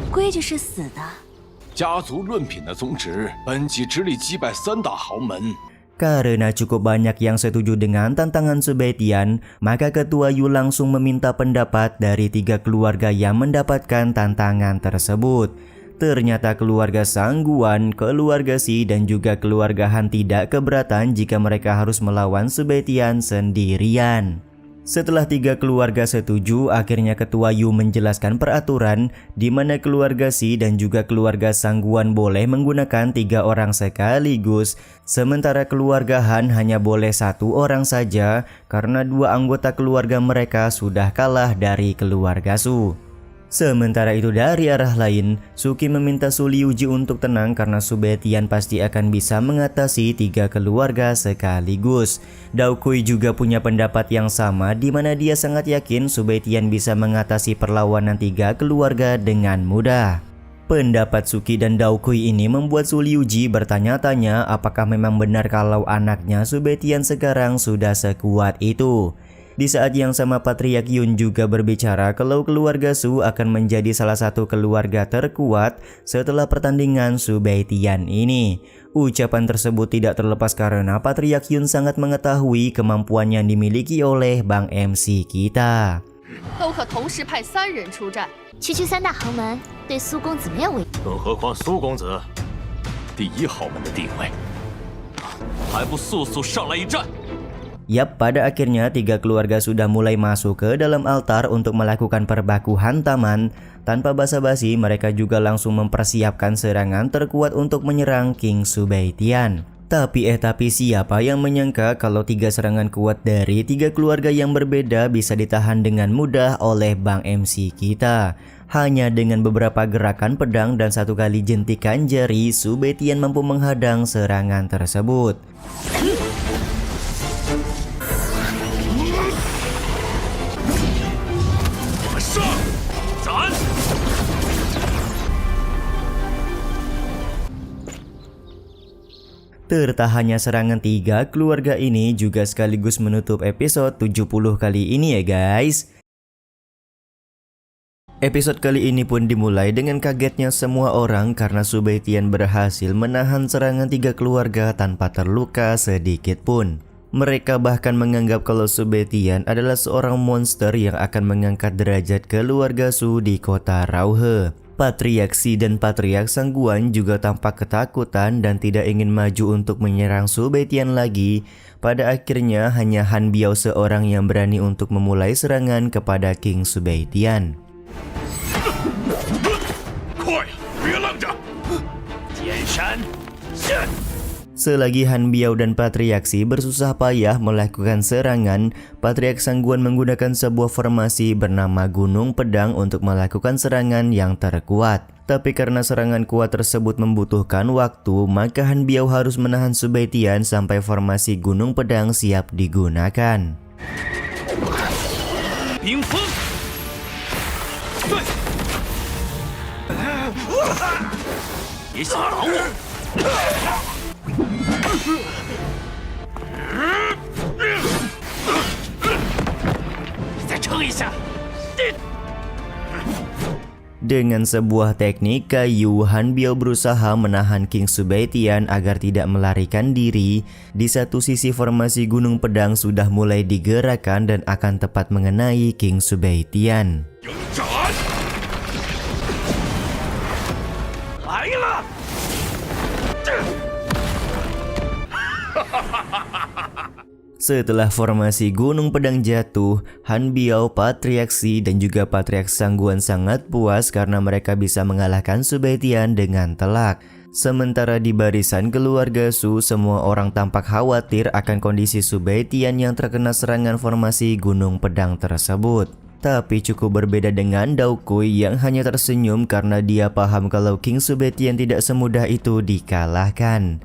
规矩是死的。家族论品的宗旨，本级直隶击败3大豪门。 Karena cukup banyak yang setuju dengan tantangan Sube Tian, maka Ketua Yu langsung meminta pendapat dari 3 keluarga yang mendapatkan tantangan tersebut. Ternyata keluarga Sangguan, keluarga Si, dan juga keluarga Han tidak keberatan jika mereka harus melawan Sube Tian sendirian. Setelah 3 keluarga setuju, akhirnya Ketua Yu menjelaskan peraturan di mana keluarga Si dan juga keluarga Sangguan boleh menggunakan 3 orang sekaligus, sementara keluarga Han hanya boleh 1 orang saja karena 2 anggota keluarga mereka sudah kalah dari keluarga Su. Sementara itu dari arah lain, Suki meminta Su Liuji untuk tenang karena Sube Tian pasti akan bisa mengatasi 3 keluarga sekaligus. Daokui juga punya pendapat yang sama di mana dia sangat yakin Sube Tian bisa mengatasi perlawanan 3 keluarga dengan mudah. Pendapat Suki dan Daokui ini membuat Su Liuji bertanya-tanya apakah memang benar kalau anaknya Sube Tian sekarang sudah sekuat itu. Di saat yang sama Patriark Yun juga berbicara kalau keluarga Su akan menjadi salah satu keluarga terkuat setelah pertandingan Sube Tian ini. Ucapan tersebut tidak terlepas karena Patriark Yun sangat mengetahui kemampuan yang dimiliki oleh Bang MC kita. 都可同时派3人出战。区区3大豪门对苏公子没有威胁。更何况苏公子，第一豪门的地位。还不速速上来一战！ Yap, pada akhirnya 3 keluarga sudah mulai masuk ke dalam altar untuk melakukan perbaku hantaman. Tanpa basa-basi, mereka juga langsung mempersiapkan serangan terkuat untuk menyerang King Sube Tian. Tapi siapa yang menyangka kalau 3 serangan kuat dari 3 keluarga yang berbeda bisa ditahan dengan mudah oleh Bang MC kita. Hanya dengan beberapa gerakan pedang dan 1 kali jentikan jari, Sube Tian mampu menghadang serangan tersebut. Tertahannya serangan 3 keluarga ini juga sekaligus menutup episode 70 kali ini ya guys. Episode kali ini pun dimulai dengan kagetnya semua orang karena Su Baitian berhasil menahan serangan 3 keluarga tanpa terluka sedikit pun. Mereka bahkan menganggap kalau Su Baitian adalah seorang monster yang akan mengangkat derajat keluarga Su di kota Rauhe. Patriark Xi dan Patriark Sangguan juga tampak ketakutan dan tidak ingin maju untuk menyerang Su Baitian lagi. Pada akhirnya hanya Han Biao seorang yang berani untuk memulai serangan kepada King Su Baitian. Selagi Han Biao dan Patriark Xi bersusah payah melakukan serangan, Patriark Sangguan menggunakan sebuah formasi bernama Gunung Pedang untuk melakukan serangan yang terkuat. Tapi karena serangan kuat tersebut membutuhkan waktu, maka Han Biao harus menahan Su Baitian sampai formasi Gunung Pedang siap digunakan. Dengan sebuah teknik kayu, Han Biao berusaha menahan King Su Baitian agar tidak melarikan diri. Di satu sisi formasi Gunung Pedang sudah mulai digerakkan dan akan tepat mengenai King Su Baitian. Setelah formasi Gunung Pedang jatuh, Han Biao, Patriark Xi dan juga Patriark Sangguan sangat puas karena mereka bisa mengalahkan Su Baitian dengan telak. Sementara di barisan keluarga Su, semua orang tampak khawatir akan kondisi Su Baitian yang terkena serangan formasi Gunung Pedang tersebut. Tapi cukup berbeda dengan Dao Kui yang hanya tersenyum karena dia paham kalau King Su Baitian tidak semudah itu dikalahkan.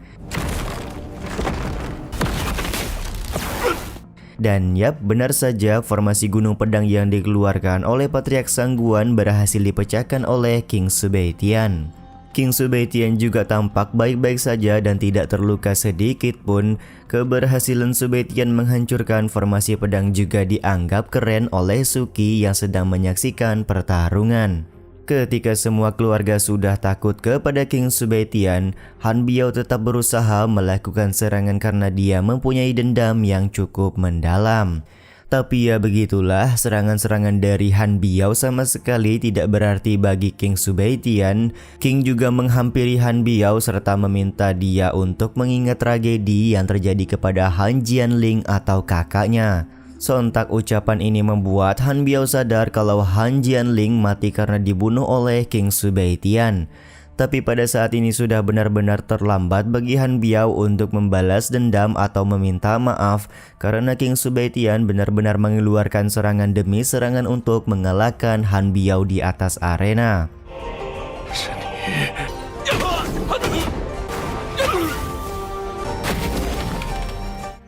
Dan yap, benar saja formasi Gunung Pedang yang dikeluarkan oleh Patriark Sangguan berhasil dipecahkan oleh King Su Baitian. King Su Baitian juga tampak baik-baik saja dan tidak terluka sedikit pun. Keberhasilan Su Baitian menghancurkan formasi pedang juga dianggap keren oleh Suki yang sedang menyaksikan pertarungan. Ketika semua keluarga sudah takut kepada King Su Baitian, Han Biao tetap berusaha melakukan serangan karena dia mempunyai dendam yang cukup mendalam. Tapi ya begitulah, serangan-serangan dari Han Biao sama sekali tidak berarti bagi King Su Baitian. King juga menghampiri Han Biao serta meminta dia untuk mengingat tragedi yang terjadi kepada Han Jianling atau kakaknya. Sontak ucapan ini membuat Han Biao sadar kalau Han Jianling mati karena dibunuh oleh King Su Baitian. Tapi pada saat ini sudah benar-benar terlambat bagi Han Biao untuk membalas dendam atau meminta maaf karena King Su Baitian benar-benar mengeluarkan serangan demi serangan untuk mengalahkan Han Biao di atas arena.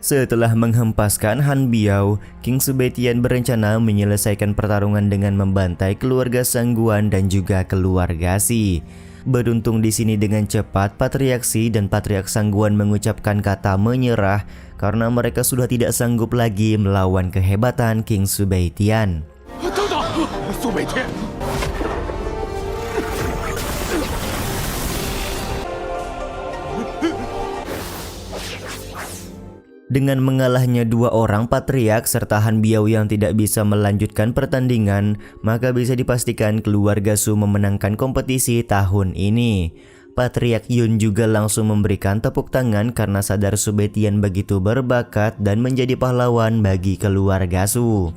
Setelah menghempaskan Han Biao, King Su Baitian berencana menyelesaikan pertarungan dengan membantai keluarga Sangguan dan juga keluarga Xi. Beruntung di sini dengan cepat Patriark Xi dan Patriark Sangguan mengucapkan kata menyerah karena mereka sudah tidak sanggup lagi melawan kehebatan King Su Baitian. Dengan mengalahnya 2 orang patriark serta Han Biao yang tidak bisa melanjutkan pertandingan, maka bisa dipastikan keluarga Su memenangkan kompetisi tahun ini. Patriark Yun juga langsung memberikan tepuk tangan karena sadar Su Baitian begitu berbakat dan menjadi pahlawan bagi keluarga Su.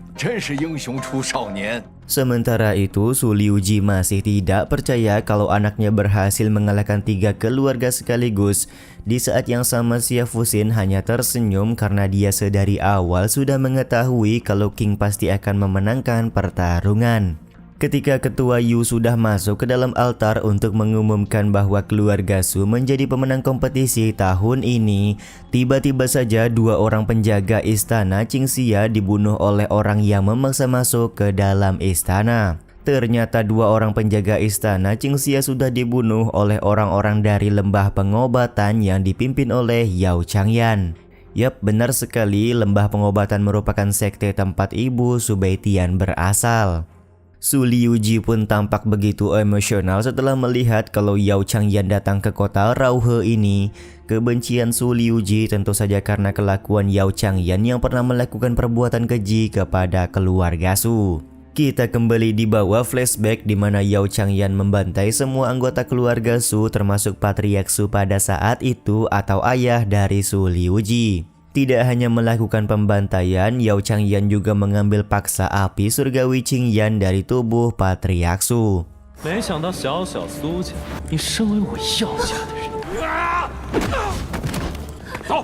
Sementara itu, Su Liuji masih tidak percaya kalau anaknya berhasil mengalahkan 3 keluarga sekaligus. Di saat yang sama, Xia Fuxin hanya tersenyum karena dia sedari awal sudah mengetahui kalau King pasti akan memenangkan pertarungan. Ketika Ketua Yu sudah masuk ke dalam altar untuk mengumumkan bahwa keluarga Su menjadi pemenang kompetisi tahun ini, tiba-tiba saja 2 orang penjaga istana Qingxia dibunuh oleh orang yang memaksa masuk ke dalam istana. Ternyata dua orang penjaga istana Qingxia sudah dibunuh oleh orang-orang dari lembah pengobatan yang dipimpin oleh Yao Changyan. Yap, benar sekali, lembah pengobatan merupakan sekte tempat ibu Subei Tian berasal. Su Liuji pun tampak begitu emosional setelah melihat kalau Yao Changyan datang ke kota Rauhe ini. Kebencian Su Liuji tentu saja karena kelakuan Yao Changyan yang pernah melakukan perbuatan keji kepada keluarga Su. Kita kembali dibawa flashback di mana Yao Changyan membantai semua anggota keluarga Su termasuk Patriark Su pada saat itu atau ayah dari Su Liuji. Tidak hanya melakukan pembantaian, Yao Changyan juga mengambil paksa api surgawi Qingyan dari tubuh Patriark Su. 没想到小小苏家，你身为我药家的人。走。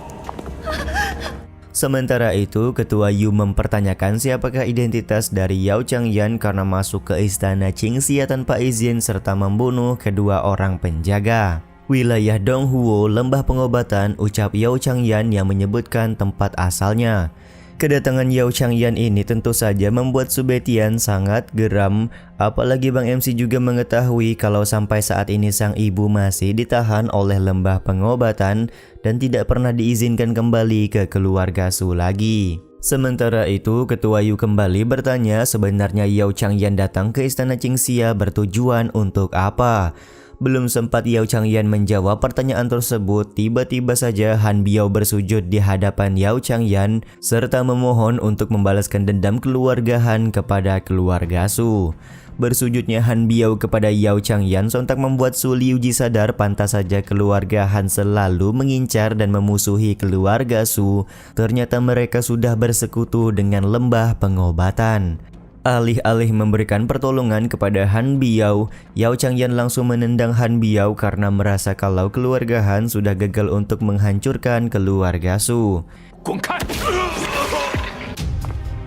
Sementara itu, Ketua Yu mempertanyakan siapakah identitas dari Yao Changyan karena masuk ke istana Qingxia tanpa izin serta membunuh kedua orang penjaga. Wilayah Donghuo, lembah pengobatan, ucap Yao Changyan yang menyebutkan tempat asalnya. Kedatangan Yao Changyan ini tentu saja membuat Subei Tian sangat geram, apalagi Bang MC juga mengetahui kalau sampai saat ini sang ibu masih ditahan oleh lembah pengobatan dan tidak pernah diizinkan kembali ke keluarga Su lagi. Sementara itu, Ketua Yu kembali bertanya sebenarnya Yao Changyan datang ke istana Qingxia bertujuan untuk apa. Belum sempat Yao Changyan menjawab pertanyaan tersebut, tiba-tiba saja Han Biao bersujud di hadapan Yao Changyan serta memohon untuk membalaskan dendam keluarga Han kepada keluarga Su. Bersujudnya Han Biao kepada Yao Changyan sontak membuat Su Liuji sadar pantas saja keluarga Han selalu mengincar dan memusuhi keluarga Su. Ternyata mereka sudah bersekutu dengan lembah pengobatan. Alih-alih memberikan pertolongan kepada Han Biao, Yao Changyan langsung menendang Han Biao karena merasa kalau keluarga Han sudah gagal untuk menghancurkan keluarga Su. 滚开！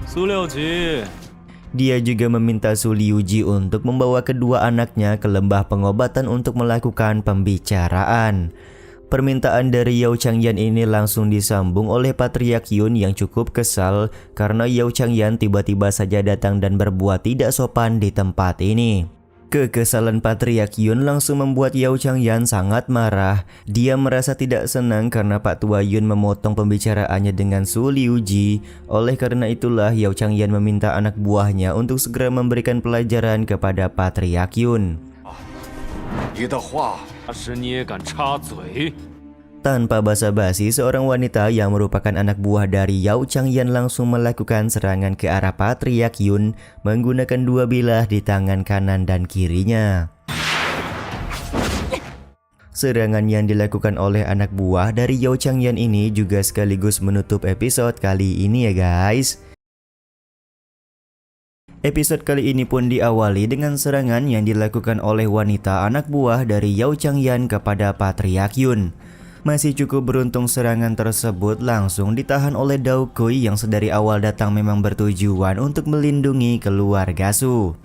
苏六吉， Dia juga meminta Su Liuji untuk membawa kedua anaknya ke lembah pengobatan untuk melakukan pembicaraan. Permintaan dari Yao Changyan ini langsung disambung oleh Patriark Yun yang cukup kesal karena Yao Changyan tiba-tiba saja datang dan berbuat tidak sopan di tempat ini. Kekesalan Patriark Yun langsung membuat Yao Changyan sangat marah. Dia merasa tidak senang karena Pak Tua Yun memotong pembicaraannya dengan Su Liuji. Oleh karena itulah Yao Changyan meminta anak buahnya untuk segera memberikan pelajaran kepada Patriark Yun. 你的话 是你也敢插嘴？ Tanpa basa-basi, seorang wanita yang merupakan anak buah dari Yao Changyan langsung melakukan serangan ke arah Patriark Yun menggunakan dua bilah di tangan kanan dan kirinya. Serangan yang dilakukan oleh anak buah dari Yao Changyan ini juga sekaligus menutup episode kali ini ya guys. Episode kali ini pun diawali dengan serangan yang dilakukan oleh wanita anak buah dari Yao Changyan kepada Patriark Yun. Masih cukup beruntung serangan tersebut langsung ditahan oleh Dao Kui yang sedari awal datang memang bertujuan untuk melindungi keluarga Su.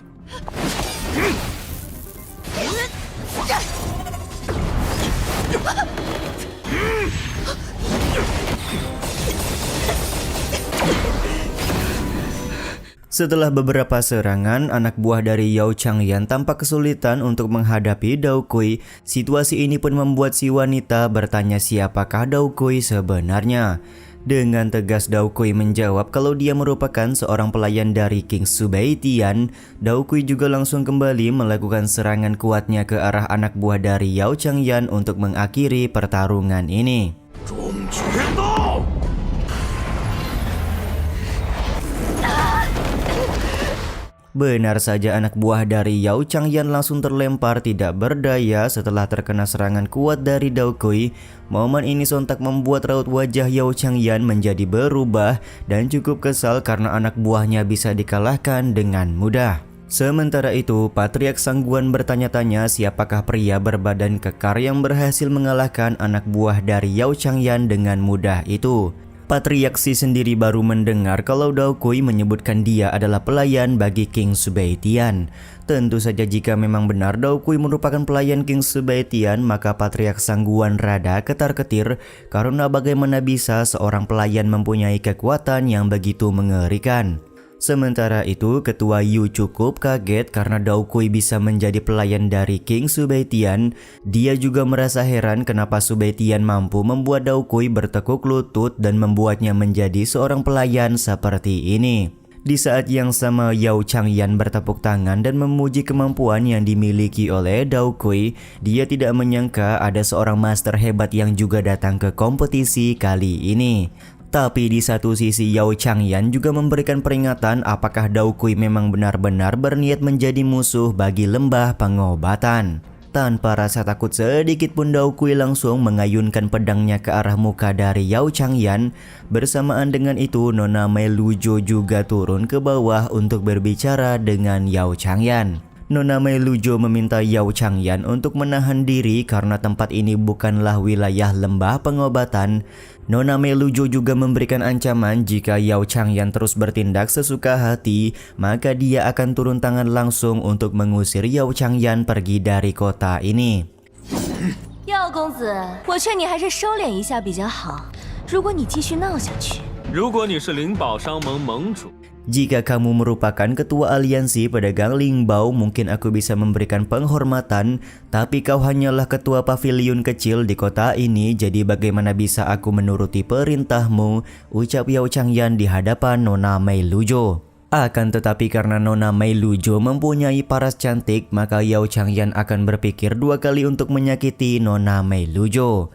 Setelah beberapa serangan, anak buah dari Yao Changyan tampak kesulitan untuk menghadapi Dao Kui. Situasi ini pun membuat si wanita bertanya siapakah Dao Kui sebenarnya. Dengan tegas Dao Kui menjawab kalau dia merupakan seorang pelayan dari King Subei Tian. Dao Kui juga langsung kembali melakukan serangan kuatnya ke arah anak buah dari Yao Changyan untuk mengakhiri pertarungan ini. 中决刀！ Benar saja anak buah dari Yao Changyan langsung terlempar tidak berdaya setelah terkena serangan kuat dari Dao Kui. Momen ini sontak membuat raut wajah Yao Changyan menjadi berubah dan cukup kesal karena anak buahnya bisa dikalahkan dengan mudah. Sementara itu, Patriark Sangguan bertanya-tanya siapakah pria berbadan kekar yang berhasil mengalahkan anak buah dari Yao Changyan dengan mudah itu. Patriark Si sendiri baru mendengar kalau Dao Kui menyebutkan dia adalah pelayan bagi King Subei Tian. Tentu saja jika memang benar Dao Kui merupakan pelayan King Subei Tian, maka Patriark Sangguan rada ketar-ketir karena bagaimana bisa seorang pelayan mempunyai kekuatan yang begitu mengerikan. Sementara itu, Ketua Yu cukup kaget karena Dao Kui bisa menjadi pelayan dari King Subaitian. Dia juga merasa heran kenapa Subaitian mampu membuat Dao Kui bertekuk lutut dan membuatnya menjadi seorang pelayan seperti ini. Di saat yang sama, Yao Changyan bertepuk tangan dan memuji kemampuan yang dimiliki oleh Dao Kui. Dia tidak menyangka ada seorang master hebat yang juga datang ke kompetisi kali ini. Tapi di satu sisi Yao Changyan juga memberikan peringatan apakah Dao Kui memang benar-benar berniat menjadi musuh bagi lembah pengobatan. Tanpa rasa takut sedikit pun Dao Kui langsung mengayunkan pedangnya ke arah muka dari Yao Changyan. Bersamaan dengan itu Nona Mei Lujo juga turun ke bawah untuk berbicara dengan Yao Changyan. Nona Mei Lujo meminta Yao Changyan untuk menahan diri karena tempat ini bukanlah wilayah lembah pengobatan. Nona Mei Lujo juga memberikan ancaman jika Yao Changyan terus bertindak sesuka hati, maka dia akan turun tangan langsung untuk mengusir Yao Changyan pergi dari kota ini. 耀公子，我劝你还是收敛一下比较好。如果你继续闹下去，如果你是灵宝商盟盟主， Jika kamu merupakan ketua aliansi pedagang Lingbao, mungkin aku bisa memberikan penghormatan, tapi kau hanyalah ketua pavilion kecil di kota ini, jadi bagaimana bisa aku menuruti perintahmu? Ucap Yao Changyan di hadapan Nona Mei Lujo. Akan tetapi karena Nona Mei Lujo mempunyai paras cantik, maka Yao Changyan akan berpikir dua kali untuk menyakiti Nona Mei Lujo.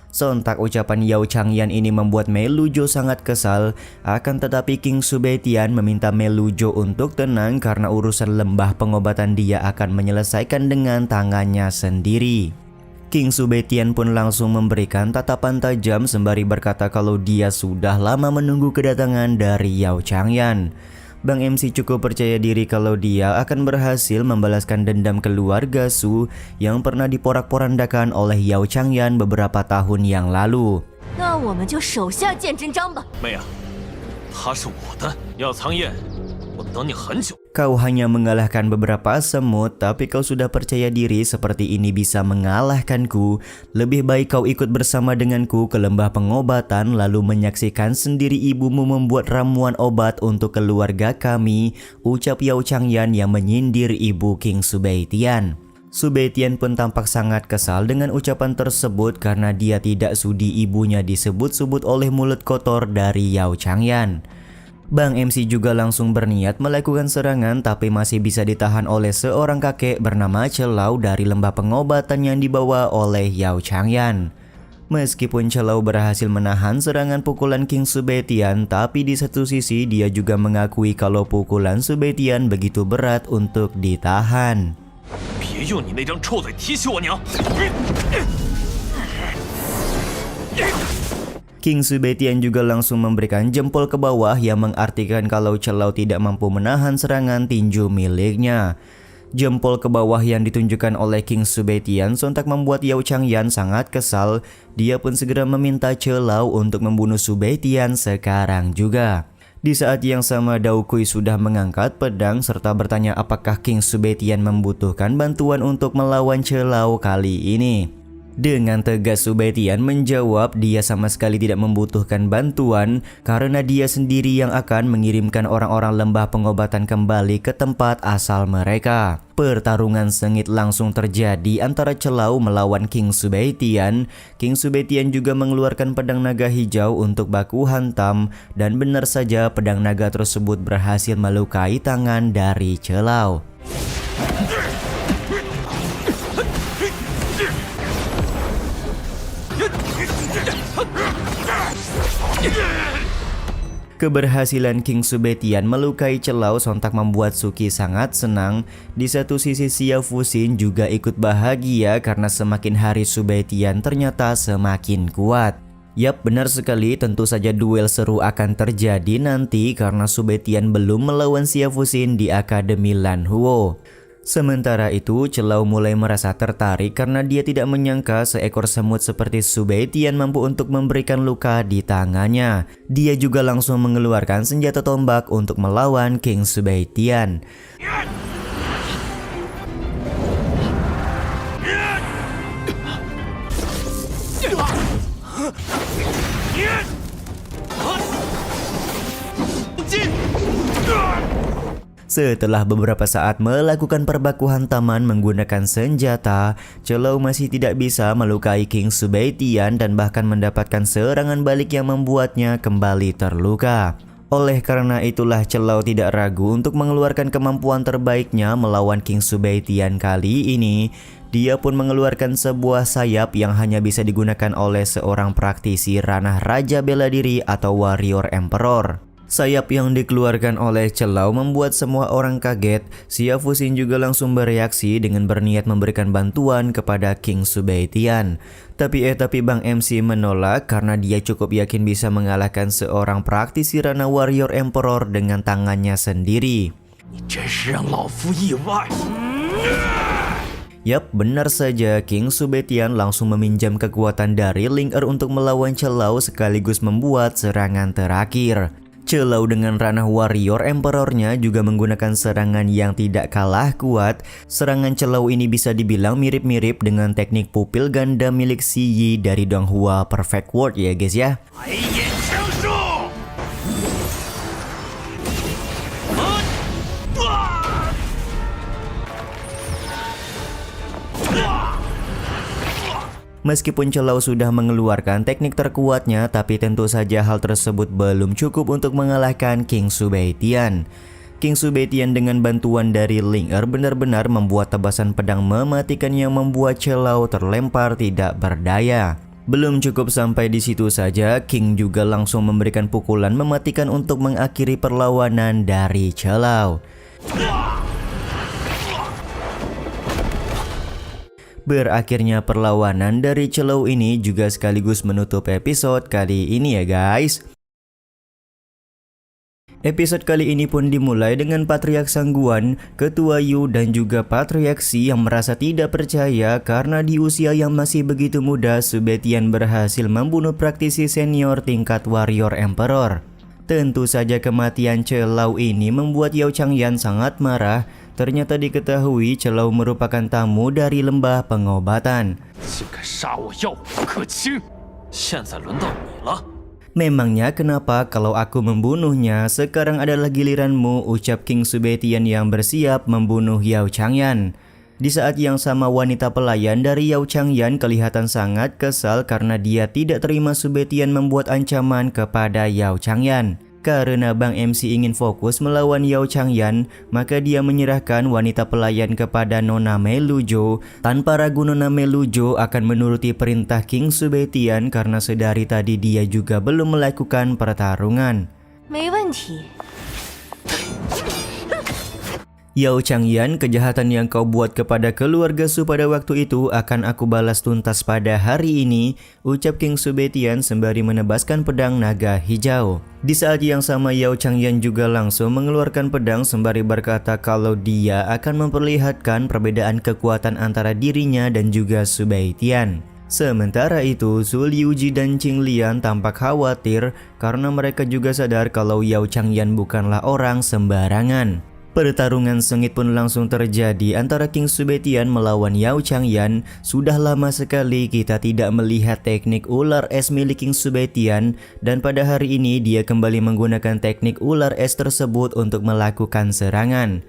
Sontak ucapan Yao Changyan ini membuat Mei Lujo sangat kesal. Akan tetapi King Subaitian meminta Mei Lujo untuk tenang karena urusan lembah pengobatan dia akan menyelesaikan dengan tangannya sendiri. King Subaitian pun langsung memberikan tatapan tajam sembari berkata kalau dia sudah lama menunggu kedatangan dari Yao Changyan. Bang MC cukup percaya diri kalau dia akan berhasil membalaskan dendam keluarga Su yang pernah diporak-porandakan oleh Yao Changyan beberapa tahun yang lalu. 那我们就手下见真章吧。妹啊，他是我的，要苍燕，我等你很久。 Kau hanya mengalahkan beberapa semut, tapi kau sudah percaya diri seperti ini bisa mengalahkanku. Lebih baik kau ikut bersama denganku ke lembah pengobatan lalu menyaksikan sendiri ibumu membuat ramuan obat untuk keluarga kami, ucap Yao Changyan yang menyindir ibu King Subaitian. Subaitian pun tampak sangat kesal dengan ucapan tersebut karena dia tidak sudi ibunya disebut-sebut oleh mulut kotor dari Yao Changyan. Bang MC juga langsung berniat melakukan serangan tapi masih bisa ditahan oleh seorang kakek bernama Celau dari lembah pengobatan yang dibawa oleh Yao Changyan. Meskipun Celau berhasil menahan serangan pukulan King Subaitian, tapi di satu sisi dia juga mengakui kalau pukulan Subaitian begitu berat untuk ditahan. 别用你那张臭嘴提起我娘！ King Subaitian juga langsung memberikan jempol ke bawah yang mengartikan kalau Celau tidak mampu menahan serangan tinju miliknya. Jempol ke bawah yang ditunjukkan oleh King Subaitian sontak membuat Yao Changyan sangat kesal. Dia pun segera meminta Celau untuk membunuh Subaitian sekarang juga. Di saat yang sama Dao Kui sudah mengangkat pedang serta bertanya apakah King Subaitian membutuhkan bantuan untuk melawan Celau kali ini. Dengan tegas Subaitian menjawab dia sama sekali tidak membutuhkan bantuan karena dia sendiri yang akan mengirimkan orang-orang lembah pengobatan kembali ke tempat asal mereka. Pertarungan sengit langsung terjadi antara Celau melawan King Subaitian. King Subaitian juga mengeluarkan pedang naga hijau untuk baku hantam dan benar saja pedang naga tersebut berhasil melukai tangan dari Celau. Keberhasilan King Subaitian melukai Celau sontak membuat Suki sangat senang. Di satu sisi Xia Fuxin juga ikut bahagia karena semakin hari Subaitian ternyata semakin kuat. Yap, benar sekali, tentu saja duel seru akan terjadi nanti karena Subaitian belum melawan Xia Fuxin di Akademi Lan Huo. Sementara itu, Celau mulai merasa tertarik karena dia tidak menyangka seekor semut seperti Subaitian mampu untuk memberikan luka di tangannya. Dia juga langsung mengeluarkan senjata tombak untuk melawan King Subaitian. Setelah beberapa saat melakukan perbaku hantaman menggunakan senjata, Celou masih tidak bisa melukai King Subaitian dan bahkan mendapatkan serangan balik yang membuatnya kembali terluka. Oleh karena itulah Celou tidak ragu untuk mengeluarkan kemampuan terbaiknya melawan King Subaitian kali ini. Dia pun mengeluarkan sebuah sayap yang hanya bisa digunakan oleh seorang praktisi ranah Raja Bela Diri atau Warrior Emperor. Sayap yang dikeluarkan oleh Celou membuat semua orang kaget. Xia Fuxin juga langsung bereaksi dengan berniat memberikan bantuan kepada King Subaitian. Tapi Bang MC menolak karena dia cukup yakin bisa mengalahkan seorang praktisi ranah Warrior Emperor dengan tangannya sendiri. Yap, benar saja, King Subaitian langsung meminjam kekuatan dari Ling Er untuk melawan Celou sekaligus membuat serangan terakhir. Celou dengan ranah Warrior Emperornya juga menggunakan serangan yang tidak kalah kuat. Serangan Celou ini bisa dibilang mirip-mirip dengan teknik pupil ganda milik Si Yi dari Donghua Perfect World ya guys ya. Meskipun Celou sudah mengeluarkan teknik terkuatnya, tapi tentu saja hal tersebut belum cukup untuk mengalahkan King Subaitian. King Subaitian dengan bantuan dari Ling Er benar-benar membuat tebasan pedang mematikan yang membuat Celou terlempar tidak berdaya. Belum cukup sampai di situ saja, King juga langsung memberikan pukulan mematikan untuk mengakhiri perlawanan dari Celou. Berakhirnya perlawanan dari Celou ini juga sekaligus menutup episode kali ini ya guys. Episode kali ini pun dimulai dengan Patriark Sangguan, Ketua Yu dan juga Patriark Xi yang merasa tidak percaya karena di usia yang masih begitu muda Subaitian berhasil membunuh praktisi senior tingkat Warrior Emperor. Tentu saja kematian Celou ini membuat Yao Changyan sangat marah. Ternyata diketahui Celou merupakan tamu dari lembah pengobatan. Memangnya kenapa kalau aku membunuhnya? Sekarang adalah giliranmu, ucap King Subaitian yang bersiap membunuh Yao Changyan. Di saat yang sama wanita pelayan dari Yao Changyan kelihatan sangat kesal karena dia tidak terima Subaitian membuat ancaman kepada Yao Changyan. Karena Bang MC ingin fokus melawan Yao Changyan, maka dia menyerahkan wanita pelayan kepada Nona Melujo. Tanpa ragu Nona Melujo akan menuruti perintah King Subaitian karena sedari tadi dia juga belum melakukan pertarungan. 没问题。 Yao Changyan, kejahatan yang kau buat kepada keluarga Su pada waktu itu akan aku balas tuntas pada hari ini, ucap King Subaitian sembari menebaskan pedang naga hijau. Di saat yang sama Yao Changyan juga langsung mengeluarkan pedang sembari berkata kalau dia akan memperlihatkan perbedaan kekuatan antara dirinya dan juga Subaitian. Sementara itu, Su Liuji dan Qing Lian tampak khawatir karena mereka juga sadar kalau Yao Changyan bukanlah orang sembarangan. Pertarungan sengit pun langsung terjadi antara King Subaitian melawan Yao Changyan. Sudah lama sekali kita tidak melihat teknik ular es milik King Subaitian, dan pada hari ini dia kembali menggunakan teknik ular es tersebut untuk melakukan serangan.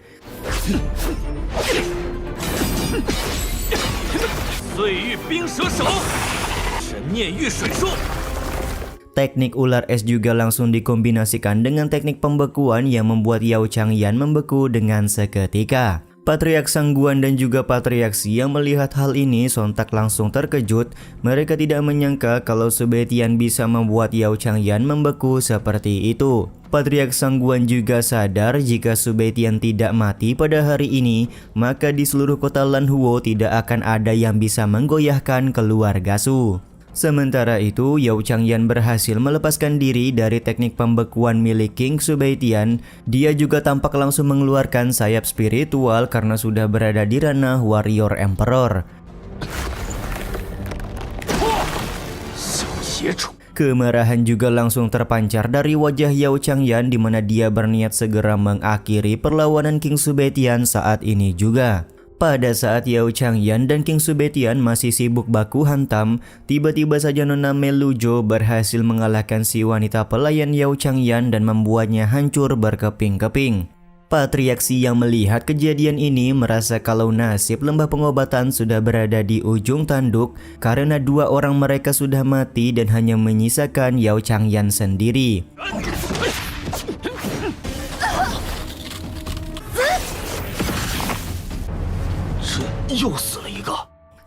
Teknik ular es juga langsung dikombinasikan dengan teknik pembekuan yang membuat Yao Changyan membeku dengan seketika. Patriark Sangguan dan juga Patriark Xi yang melihat hal ini sontak langsung terkejut. Mereka tidak menyangka kalau Subaitian bisa membuat Yao Changyan membeku seperti itu. Patriark Sangguan juga sadar jika Subaitian tidak mati pada hari ini, maka di seluruh kota Lanhuo tidak akan ada yang bisa menggoyahkan keluarga Su. Sementara itu, Yao Changyan berhasil melepaskan diri dari teknik pembekuan milik King Subaitian. Dia juga tampak langsung mengeluarkan sayap spiritual karena sudah berada di ranah Warrior Emperor. Kemarahan juga langsung terpancar dari wajah Yao Changyan di mana dia berniat segera mengakhiri perlawanan King Subaitian saat ini juga. Pada saat Yao Changyan dan King Subetian masih sibuk baku hantam, tiba-tiba saja Nona Melujo berhasil mengalahkan si wanita pelayan Yao Changyan dan membuatnya hancur berkeping-keping. Patriaksi yang melihat kejadian ini merasa kalau nasib lembah pengobatan sudah berada di ujung tanduk karena 2 orang mereka sudah mati dan hanya menyisakan Yao Changyan sendiri.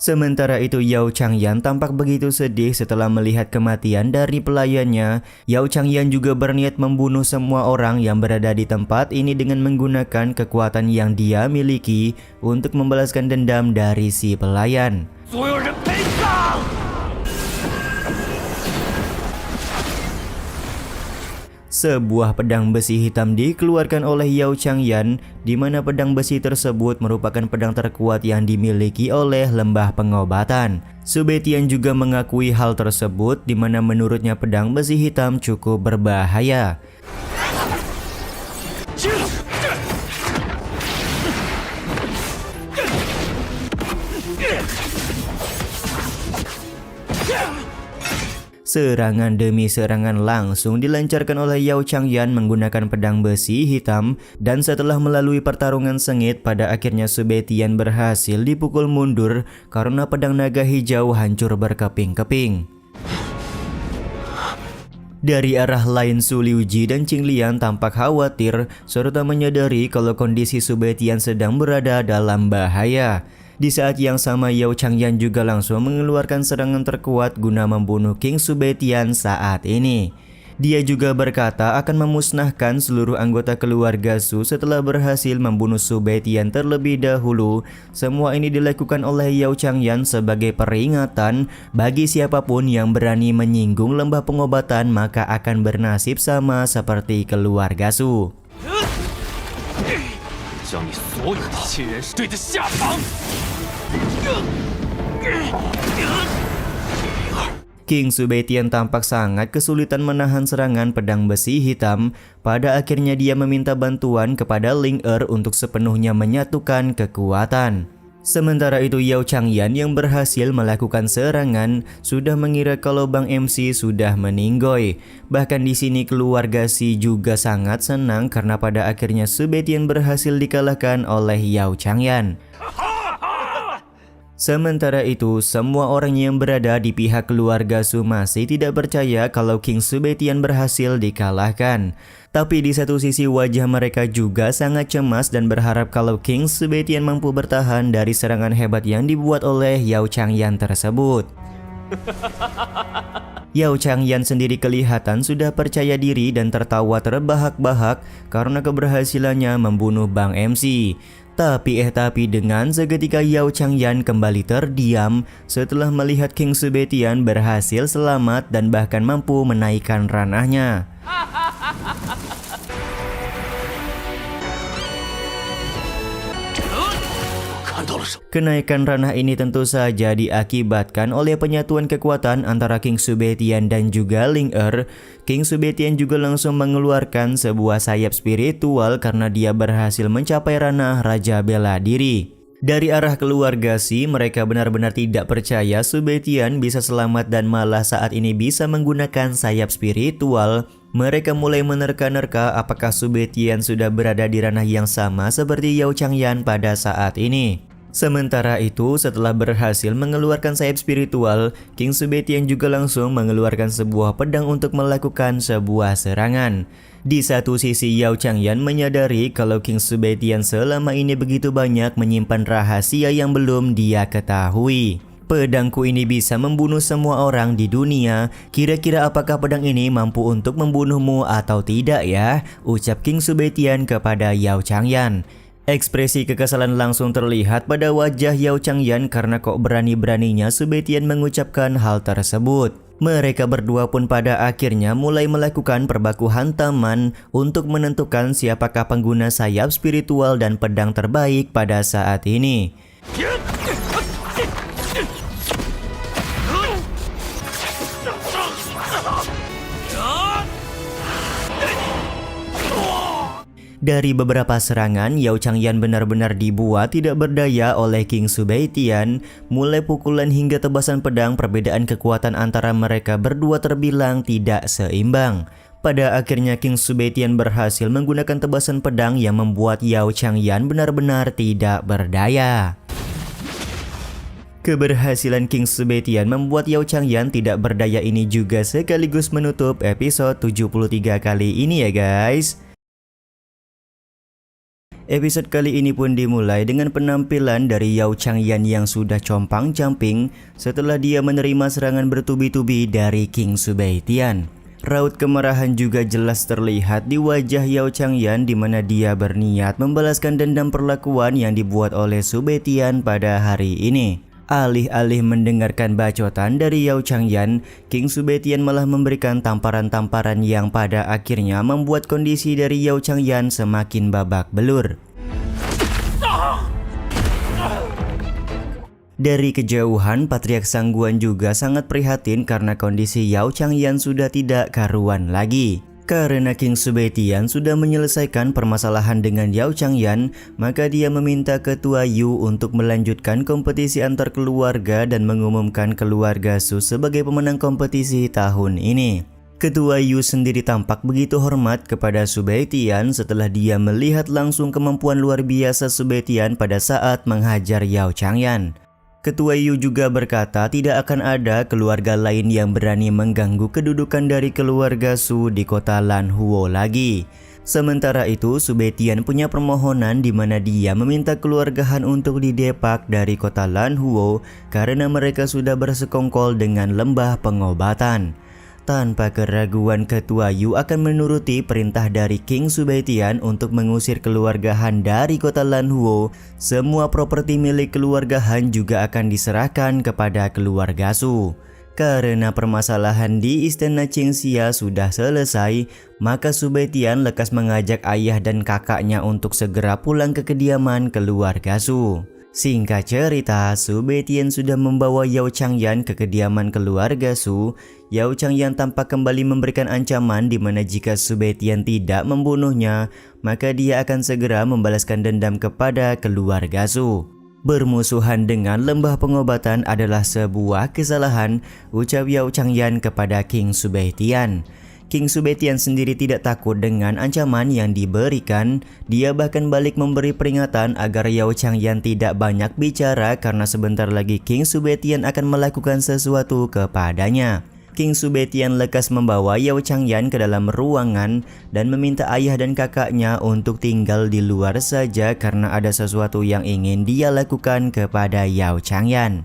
Sementara itu Yao Changyan tampak begitu sedih setelah melihat kematian dari pelayannya. Yao Changyan juga berniat membunuh semua orang yang berada di tempat ini dengan menggunakan kekuatan yang dia miliki untuk membalaskan dendam dari si pelayan. Sebuah pedang besi hitam dikeluarkan oleh Yao Changyan, di mana pedang besi tersebut merupakan pedang terkuat yang dimiliki oleh lembah pengobatan. Subetian juga mengakui hal tersebut, di mana menurutnya pedang besi hitam cukup berbahaya. Serangan demi serangan langsung dilancarkan oleh Yao Changyan menggunakan pedang besi hitam, dan setelah melalui pertarungan sengit, pada akhirnya Subetian berhasil dipukul mundur karena pedang naga hijau hancur berkeping-keping. Dari arah lain Su Liuji dan Qing Lian tampak khawatir serta menyadari kalau kondisi Subetian sedang berada dalam bahaya. Di saat yang sama Yao Changyan juga langsung mengeluarkan serangan terkuat guna membunuh King Subetian saat ini. Dia juga berkata akan memusnahkan seluruh anggota keluarga Su setelah berhasil membunuh Subetian terlebih dahulu. Semua ini dilakukan oleh Yao Changyan sebagai peringatan bagi siapapun yang berani menyinggung lembah pengobatan maka akan bernasib sama seperti keluarga Su. 将你所有的亲人对着下场。 King Subetian tampak sangat kesulitan menahan serangan pedang besi hitam. Pada akhirnya dia meminta bantuan kepada Ling Er untuk sepenuhnya menyatukan kekuatan. Sementara itu Yao Changyan yang berhasil melakukan serangan sudah mengira kalau Bang MC sudah meninggoy. Bahkan di sini keluarga Si juga sangat senang karena pada akhirnya Subetian berhasil dikalahkan oleh Yao Changyan. Sementara itu, semua orang yang berada di pihak keluarga Su masih tidak percaya kalau King Subetian berhasil dikalahkan. Tapi di satu sisi wajah mereka juga sangat cemas dan berharap kalau King Subetian mampu bertahan dari serangan hebat yang dibuat oleh Yao Changyan tersebut. Yao Changyan sendiri kelihatan sudah percaya diri dan tertawa terbahak-bahak karena keberhasilannya membunuh Bang MC. Tapi dengan seketika Yao Changyan kembali terdiam setelah melihat King Subetian berhasil selamat dan bahkan mampu menaikkan ranahnya. Kenaikan ranah ini tentu saja diakibatkan oleh penyatuan kekuatan antara King Subetian dan juga Ling Er. King Subetian juga langsung mengeluarkan sebuah sayap spiritual karena dia berhasil mencapai ranah Raja Bela Diri. Dari arah keluarga Si, mereka benar-benar tidak percaya Subetian bisa selamat dan malah saat ini bisa menggunakan sayap spiritual. Mereka mulai menerka-nerka apakah Subetian sudah berada di ranah yang sama seperti Yao Changyan pada saat ini. Sementara itu, setelah berhasil mengeluarkan sayap spiritual, King Subetian juga langsung mengeluarkan sebuah pedang untuk melakukan sebuah serangan. Di satu sisi Yao Changyan menyadari kalau King Subetian selama ini begitu banyak menyimpan rahasia yang belum dia ketahui. Pedangku ini bisa membunuh semua orang di dunia. Kira-kira apakah pedang ini mampu untuk membunuhmu atau tidak ya? Ucap King Subetian kepada Yao Changyan. Ekspresi kekesalan langsung terlihat pada wajah Yao Changyan karena kok berani-beraninya Subetian mengucapkan hal tersebut. Mereka berdua pun pada akhirnya mulai melakukan perbaku hantaman untuk menentukan siapakah pengguna sayap spiritual dan pedang terbaik pada saat ini. Dari beberapa serangan, Yao Changyan benar-benar dibuat tidak berdaya oleh King Subaitian. Mulai pukulan hingga tebasan pedang, perbedaan kekuatan antara mereka berdua terbilang tidak seimbang. Pada akhirnya King Subaitian berhasil menggunakan tebasan pedang yang membuat Yao Changyan benar-benar tidak berdaya. Keberhasilan King Subaitian membuat Yao Changyan tidak berdaya ini juga sekaligus menutup episode 73 kali ini ya guys. Episode kali ini pun dimulai dengan penampilan dari Yao Changyan yang sudah compang-camping setelah dia menerima serangan bertubi-tubi dari King Subaitian. Raut kemarahan juga jelas terlihat di wajah Yao Changyan di mana dia berniat membalaskan dendam perlakuan yang dibuat oleh Subaitian pada hari ini. Alih-alih mendengarkan bacotan dari Yao Changyan, King Subaitian malah memberikan tamparan-tamparan yang pada akhirnya membuat kondisi dari Yao Changyan semakin babak belur. Dari kejauhan, Patriark Sangguan juga sangat prihatin karena kondisi Yao Changyan sudah tidak karuan lagi. Karena King Subaitian sudah menyelesaikan permasalahan dengan Yao Changyan, maka dia meminta Ketua Yu untuk melanjutkan kompetisi antar keluarga dan mengumumkan keluarga Su sebagai pemenang kompetisi tahun ini. Ketua Yu sendiri tampak begitu hormat kepada Subaitian setelah dia melihat langsung kemampuan luar biasa Subaitian pada saat menghajar Yao Changyan. Ketua Yu juga berkata tidak akan ada keluarga lain yang berani mengganggu kedudukan dari keluarga Su di kota Lanhuo lagi. Sementara itu, Subaitian punya permohonan di mana dia meminta keluarga Han untuk didepak dari kota Lanhuo karena mereka sudah bersekongkol dengan lembah pengobatan. Tanpa keraguan, Ketua Yu akan menuruti perintah dari King Subaitian untuk mengusir keluarga Han dari kota Lanhuo. Semua properti milik keluarga Han juga akan diserahkan kepada keluarga Su. Karena permasalahan di istana Qingxia sudah selesai, maka Subaitian lekas mengajak ayah dan kakaknya untuk segera pulang ke kediaman keluarga Su. Singkat cerita, Subaitian sudah membawa Yao Changyan ke kediaman keluarga Su. Yao Changyan tampak kembali memberikan ancaman di mana jika Subaitian tidak membunuhnya, maka dia akan segera membalaskan dendam kepada keluarga Su. Bermusuhan dengan lembah pengobatan adalah sebuah kesalahan, ucap Yao Changyan kepada King Subaitian. King Subaitian sendiri tidak takut dengan ancaman yang diberikan. Dia bahkan balik memberi peringatan agar Yao Changyan tidak banyak bicara karena sebentar lagi King Subaitian akan melakukan sesuatu kepadanya. King Subaitian lekas membawa Yao Changyan ke dalam ruangan dan meminta ayah dan kakaknya untuk tinggal di luar saja karena ada sesuatu yang ingin dia lakukan kepada Yao Changyan.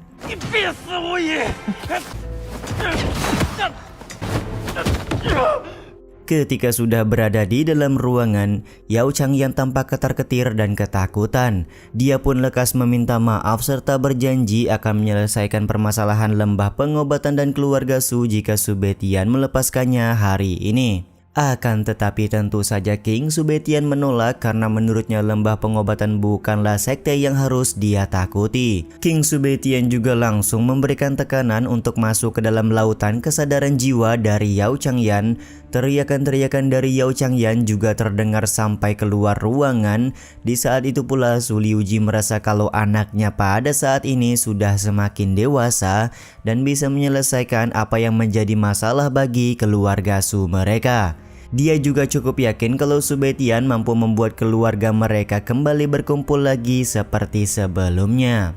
Ketika sudah berada di dalam ruangan, Yao Changyan tampak ketar-ketir dan ketakutan. Dia pun lekas meminta maaf serta berjanji akan menyelesaikan permasalahan lembah pengobatan dan keluarga Su jika Subaitian melepaskannya hari ini. Akan tetapi tentu saja King Subaitian menolak karena menurutnya lembah pengobatan bukanlah sekte yang harus dia takuti. King Subaitian juga langsung memberikan tekanan untuk masuk ke dalam lautan kesadaran jiwa dari Yao Changyan. Teriakan-teriakan dari Yao Changyan juga terdengar sampai keluar ruangan. Di saat itu pula Su Liuji merasa kalau anaknya pada saat ini sudah semakin dewasa dan bisa menyelesaikan apa yang menjadi masalah bagi keluarga Su mereka. Dia juga cukup yakin kalau Subaitian mampu membuat keluarga mereka kembali berkumpul lagi seperti sebelumnya.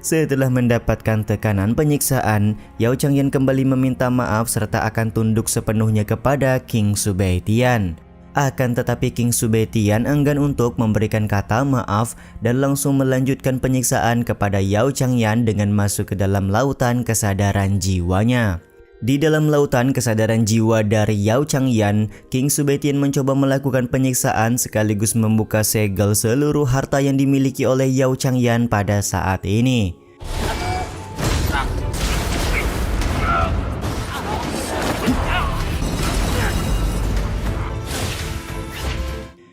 Setelah mendapatkan tekanan penyiksaan, Yao Changyan kembali meminta maaf serta akan tunduk sepenuhnya kepada King Subaitian. Akan tetapi King Subaitian enggan untuk memberikan kata maaf dan langsung melanjutkan penyiksaan kepada Yao Changyan dengan masuk ke dalam lautan kesadaran jiwanya. Di dalam lautan kesadaran jiwa dari Yao Changyan, King Subaitian mencoba melakukan penyiksaan sekaligus membuka segel seluruh harta yang dimiliki oleh Yao Changyan pada saat ini.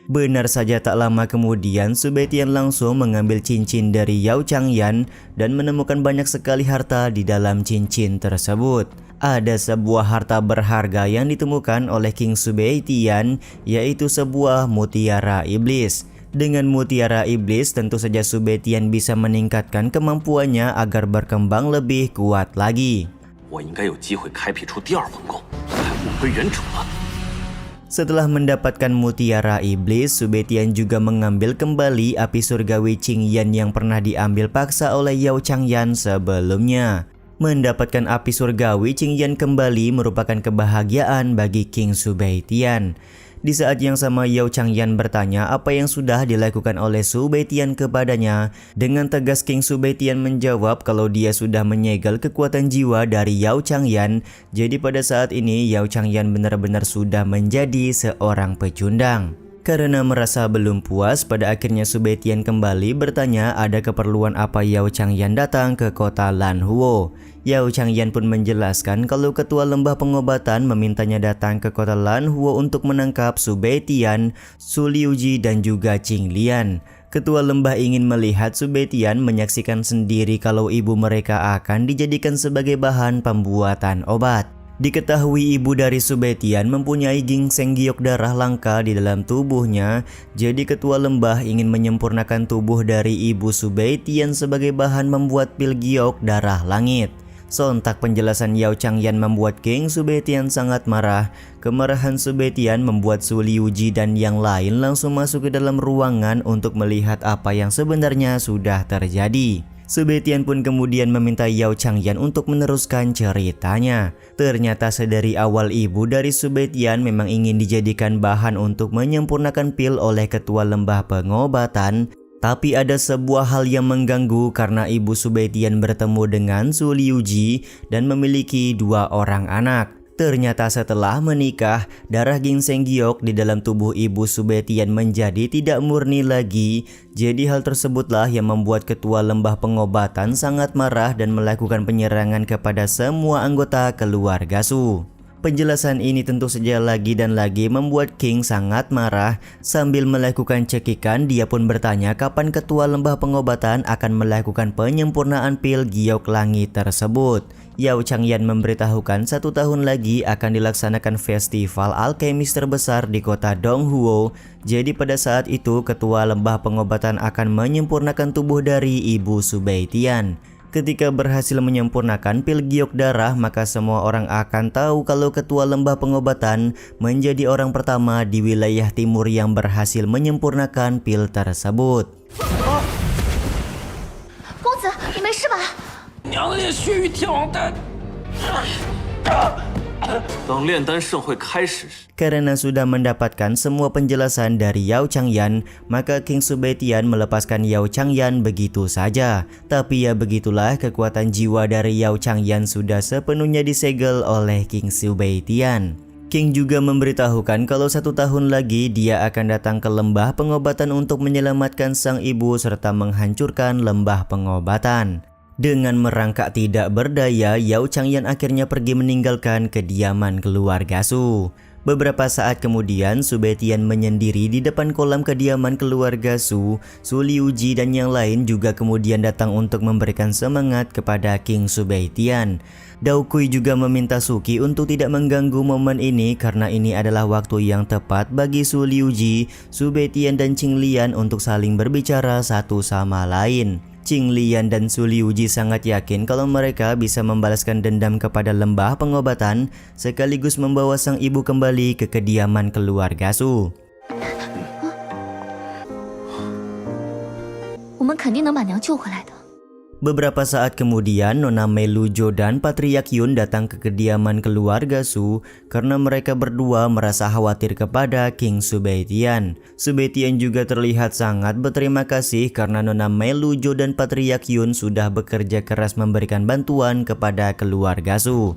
Benar saja tak lama kemudian Subaitian langsung mengambil cincin dari Yao Changyan dan menemukan banyak sekali harta di dalam cincin tersebut. ada sebuah harta berharga yang ditemukan oleh King Subaitian, yaitu sebuah mutiara iblis. Dengan mutiara iblis tentu saja Subaitian bisa meningkatkan kemampuannya agar berkembang lebih kuat lagi. Setelah mendapatkan mutiara iblis, Subaitian juga mengambil kembali api surgawi Qingyan yang pernah diambil paksa oleh Yao Changyan sebelumnya. Mendapatkan api surgawi Qingyan kembali merupakan kebahagiaan bagi King Subaitian. Di saat yang sama Yao Changyan bertanya apa yang sudah dilakukan oleh Subaitian kepadanya. Dengan tegas King Subaitian menjawab kalau dia sudah menyegel kekuatan jiwa dari Yao Changyan. Jadi pada saat ini Yao Changyan benar-benar sudah menjadi seorang pecundang. Karena merasa belum puas, pada akhirnya Subaitian kembali bertanya ada keperluan apa Yao Changyan datang ke kota Lanhuo. Yao Changyan pun menjelaskan kalau ketua lembah pengobatan memintanya datang ke kota Lanhuo untuk menangkap Subaitian, Su Liuji dan juga Qinglian. Ketua lembah ingin melihat Subaitian menyaksikan sendiri kalau ibu mereka akan dijadikan sebagai bahan pembuatan obat. Diketahui ibu dari Subaitian mempunyai ginseng giok darah langka di dalam tubuhnya, jadi ketua lembah ingin menyempurnakan tubuh dari ibu Subaitian sebagai bahan membuat pil giok darah langit. Sontak penjelasan Yao Changyan membuat King Subaitian sangat marah. Kemarahan Subaitian membuat Su Liuji dan yang lain langsung masuk ke dalam ruangan untuk melihat apa yang sebenarnya sudah terjadi. Subaitian pun kemudian meminta Yao Changyan untuk meneruskan ceritanya. Ternyata sedari awal ibu dari Subaitian memang ingin dijadikan bahan untuk menyempurnakan pil oleh ketua lembah pengobatan. Tapi ada sebuah hal yang mengganggu karena ibu Subaitian bertemu dengan Su Liuji dan memiliki 2 orang anak. Ternyata setelah menikah, darah ginseng giok di dalam tubuh ibu Subaitian menjadi tidak murni lagi. Jadi hal tersebutlah yang membuat ketua lembah pengobatan sangat marah dan melakukan penyerangan kepada semua anggota keluarga Su. Penjelasan ini tentu saja lagi dan lagi membuat King sangat marah. Sambil melakukan cekikan, dia pun bertanya kapan ketua lembah pengobatan akan melakukan penyempurnaan pil giok langit tersebut. Yao Changyan memberitahukan 1 tahun lagi akan dilaksanakan festival alkemis terbesar di kota Donghuo. Jadi pada saat itu ketua lembah pengobatan akan menyempurnakan tubuh dari ibu Subaitian. Ketika berhasil menyempurnakan pil giok darah, maka semua orang akan tahu kalau ketua lembah pengobatan menjadi orang pertama di wilayah timur yang berhasil menyempurnakan pil tersebut. 公子，你没事吧？ 娘也血雨天王丹。 等炼丹盛会开始时， Karena sudah mendapatkan semua penjelasan dari Yao Changyan, maka King Subaitian melepaskan Yao Changyan begitu saja. Tapi ya begitulah, kekuatan jiwa dari Yao Changyan sudah sepenuhnya disegel oleh King Subaitian. King juga memberitahukan kalau 1 tahun lagi dia akan datang ke lembah pengobatan untuk menyelamatkan sang ibu serta menghancurkan lembah pengobatan. Dengan merangkak tidak berdaya, Yao Changyan akhirnya pergi meninggalkan kediaman keluarga Su. Beberapa saat kemudian, Subaitian menyendiri di depan kolam kediaman keluarga Su. Su Liuji dan yang lain juga kemudian datang untuk memberikan semangat kepada King Subaitian. Dao Kui juga meminta Suki untuk tidak mengganggu momen ini karena ini adalah waktu yang tepat bagi Su Liuji, Subaitian dan Qinglian untuk saling berbicara satu sama lain. Qinglian dan Su Liuji sangat yakin kalau mereka bisa membalaskan dendam kepada lembah pengobatan sekaligus membawa sang ibu kembali ke kediaman keluarga Su. 我们肯定能把娘救回来的。 Beberapa saat kemudian, Nona Melujo dan Patriark Yun datang ke kediaman keluarga Su karena mereka berdua merasa khawatir kepada King Subaitian. Subaitian juga terlihat sangat berterima kasih karena Nona Melujo dan Patriark Yun sudah bekerja keras memberikan bantuan kepada keluarga Su.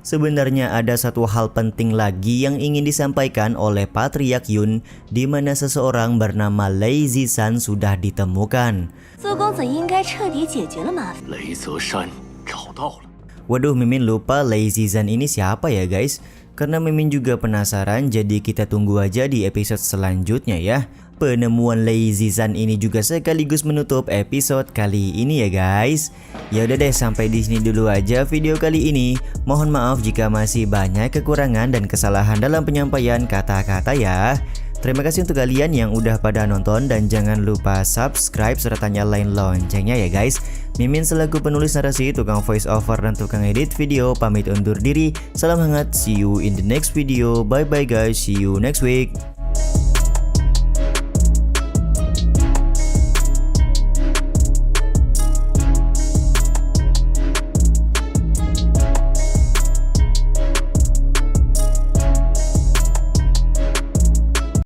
Sebenarnya ada satu hal penting lagi yang ingin disampaikan oleh Patriark Yun, di mana seseorang bernama Lei Zishan sudah ditemukan. 苏公子应该彻底解决了麻烦。 雷泽山找到了。 Waduh, Mimin lupa Lei Zishan ini siapa ya guys? Karena Mimin juga penasaran, jadi kita tunggu aja di episode selanjutnya ya. penemuan Lazy Sun ini juga sekaligus menutup episode kali ini ya guys. Ya udah deh, sampai di sini dulu aja video kali ini. Mohon maaf jika masih banyak kekurangan dan kesalahan dalam penyampaian kata-kata ya. Terima kasih untuk kalian yang udah pada nonton dan jangan lupa subscribe serta nyalain loncengnya ya guys. Mimin selaku penulis narasi, tukang voice over dan tukang edit video pamit undur diri. Salam hangat, see you in the next video. Bye bye guys, see you next week.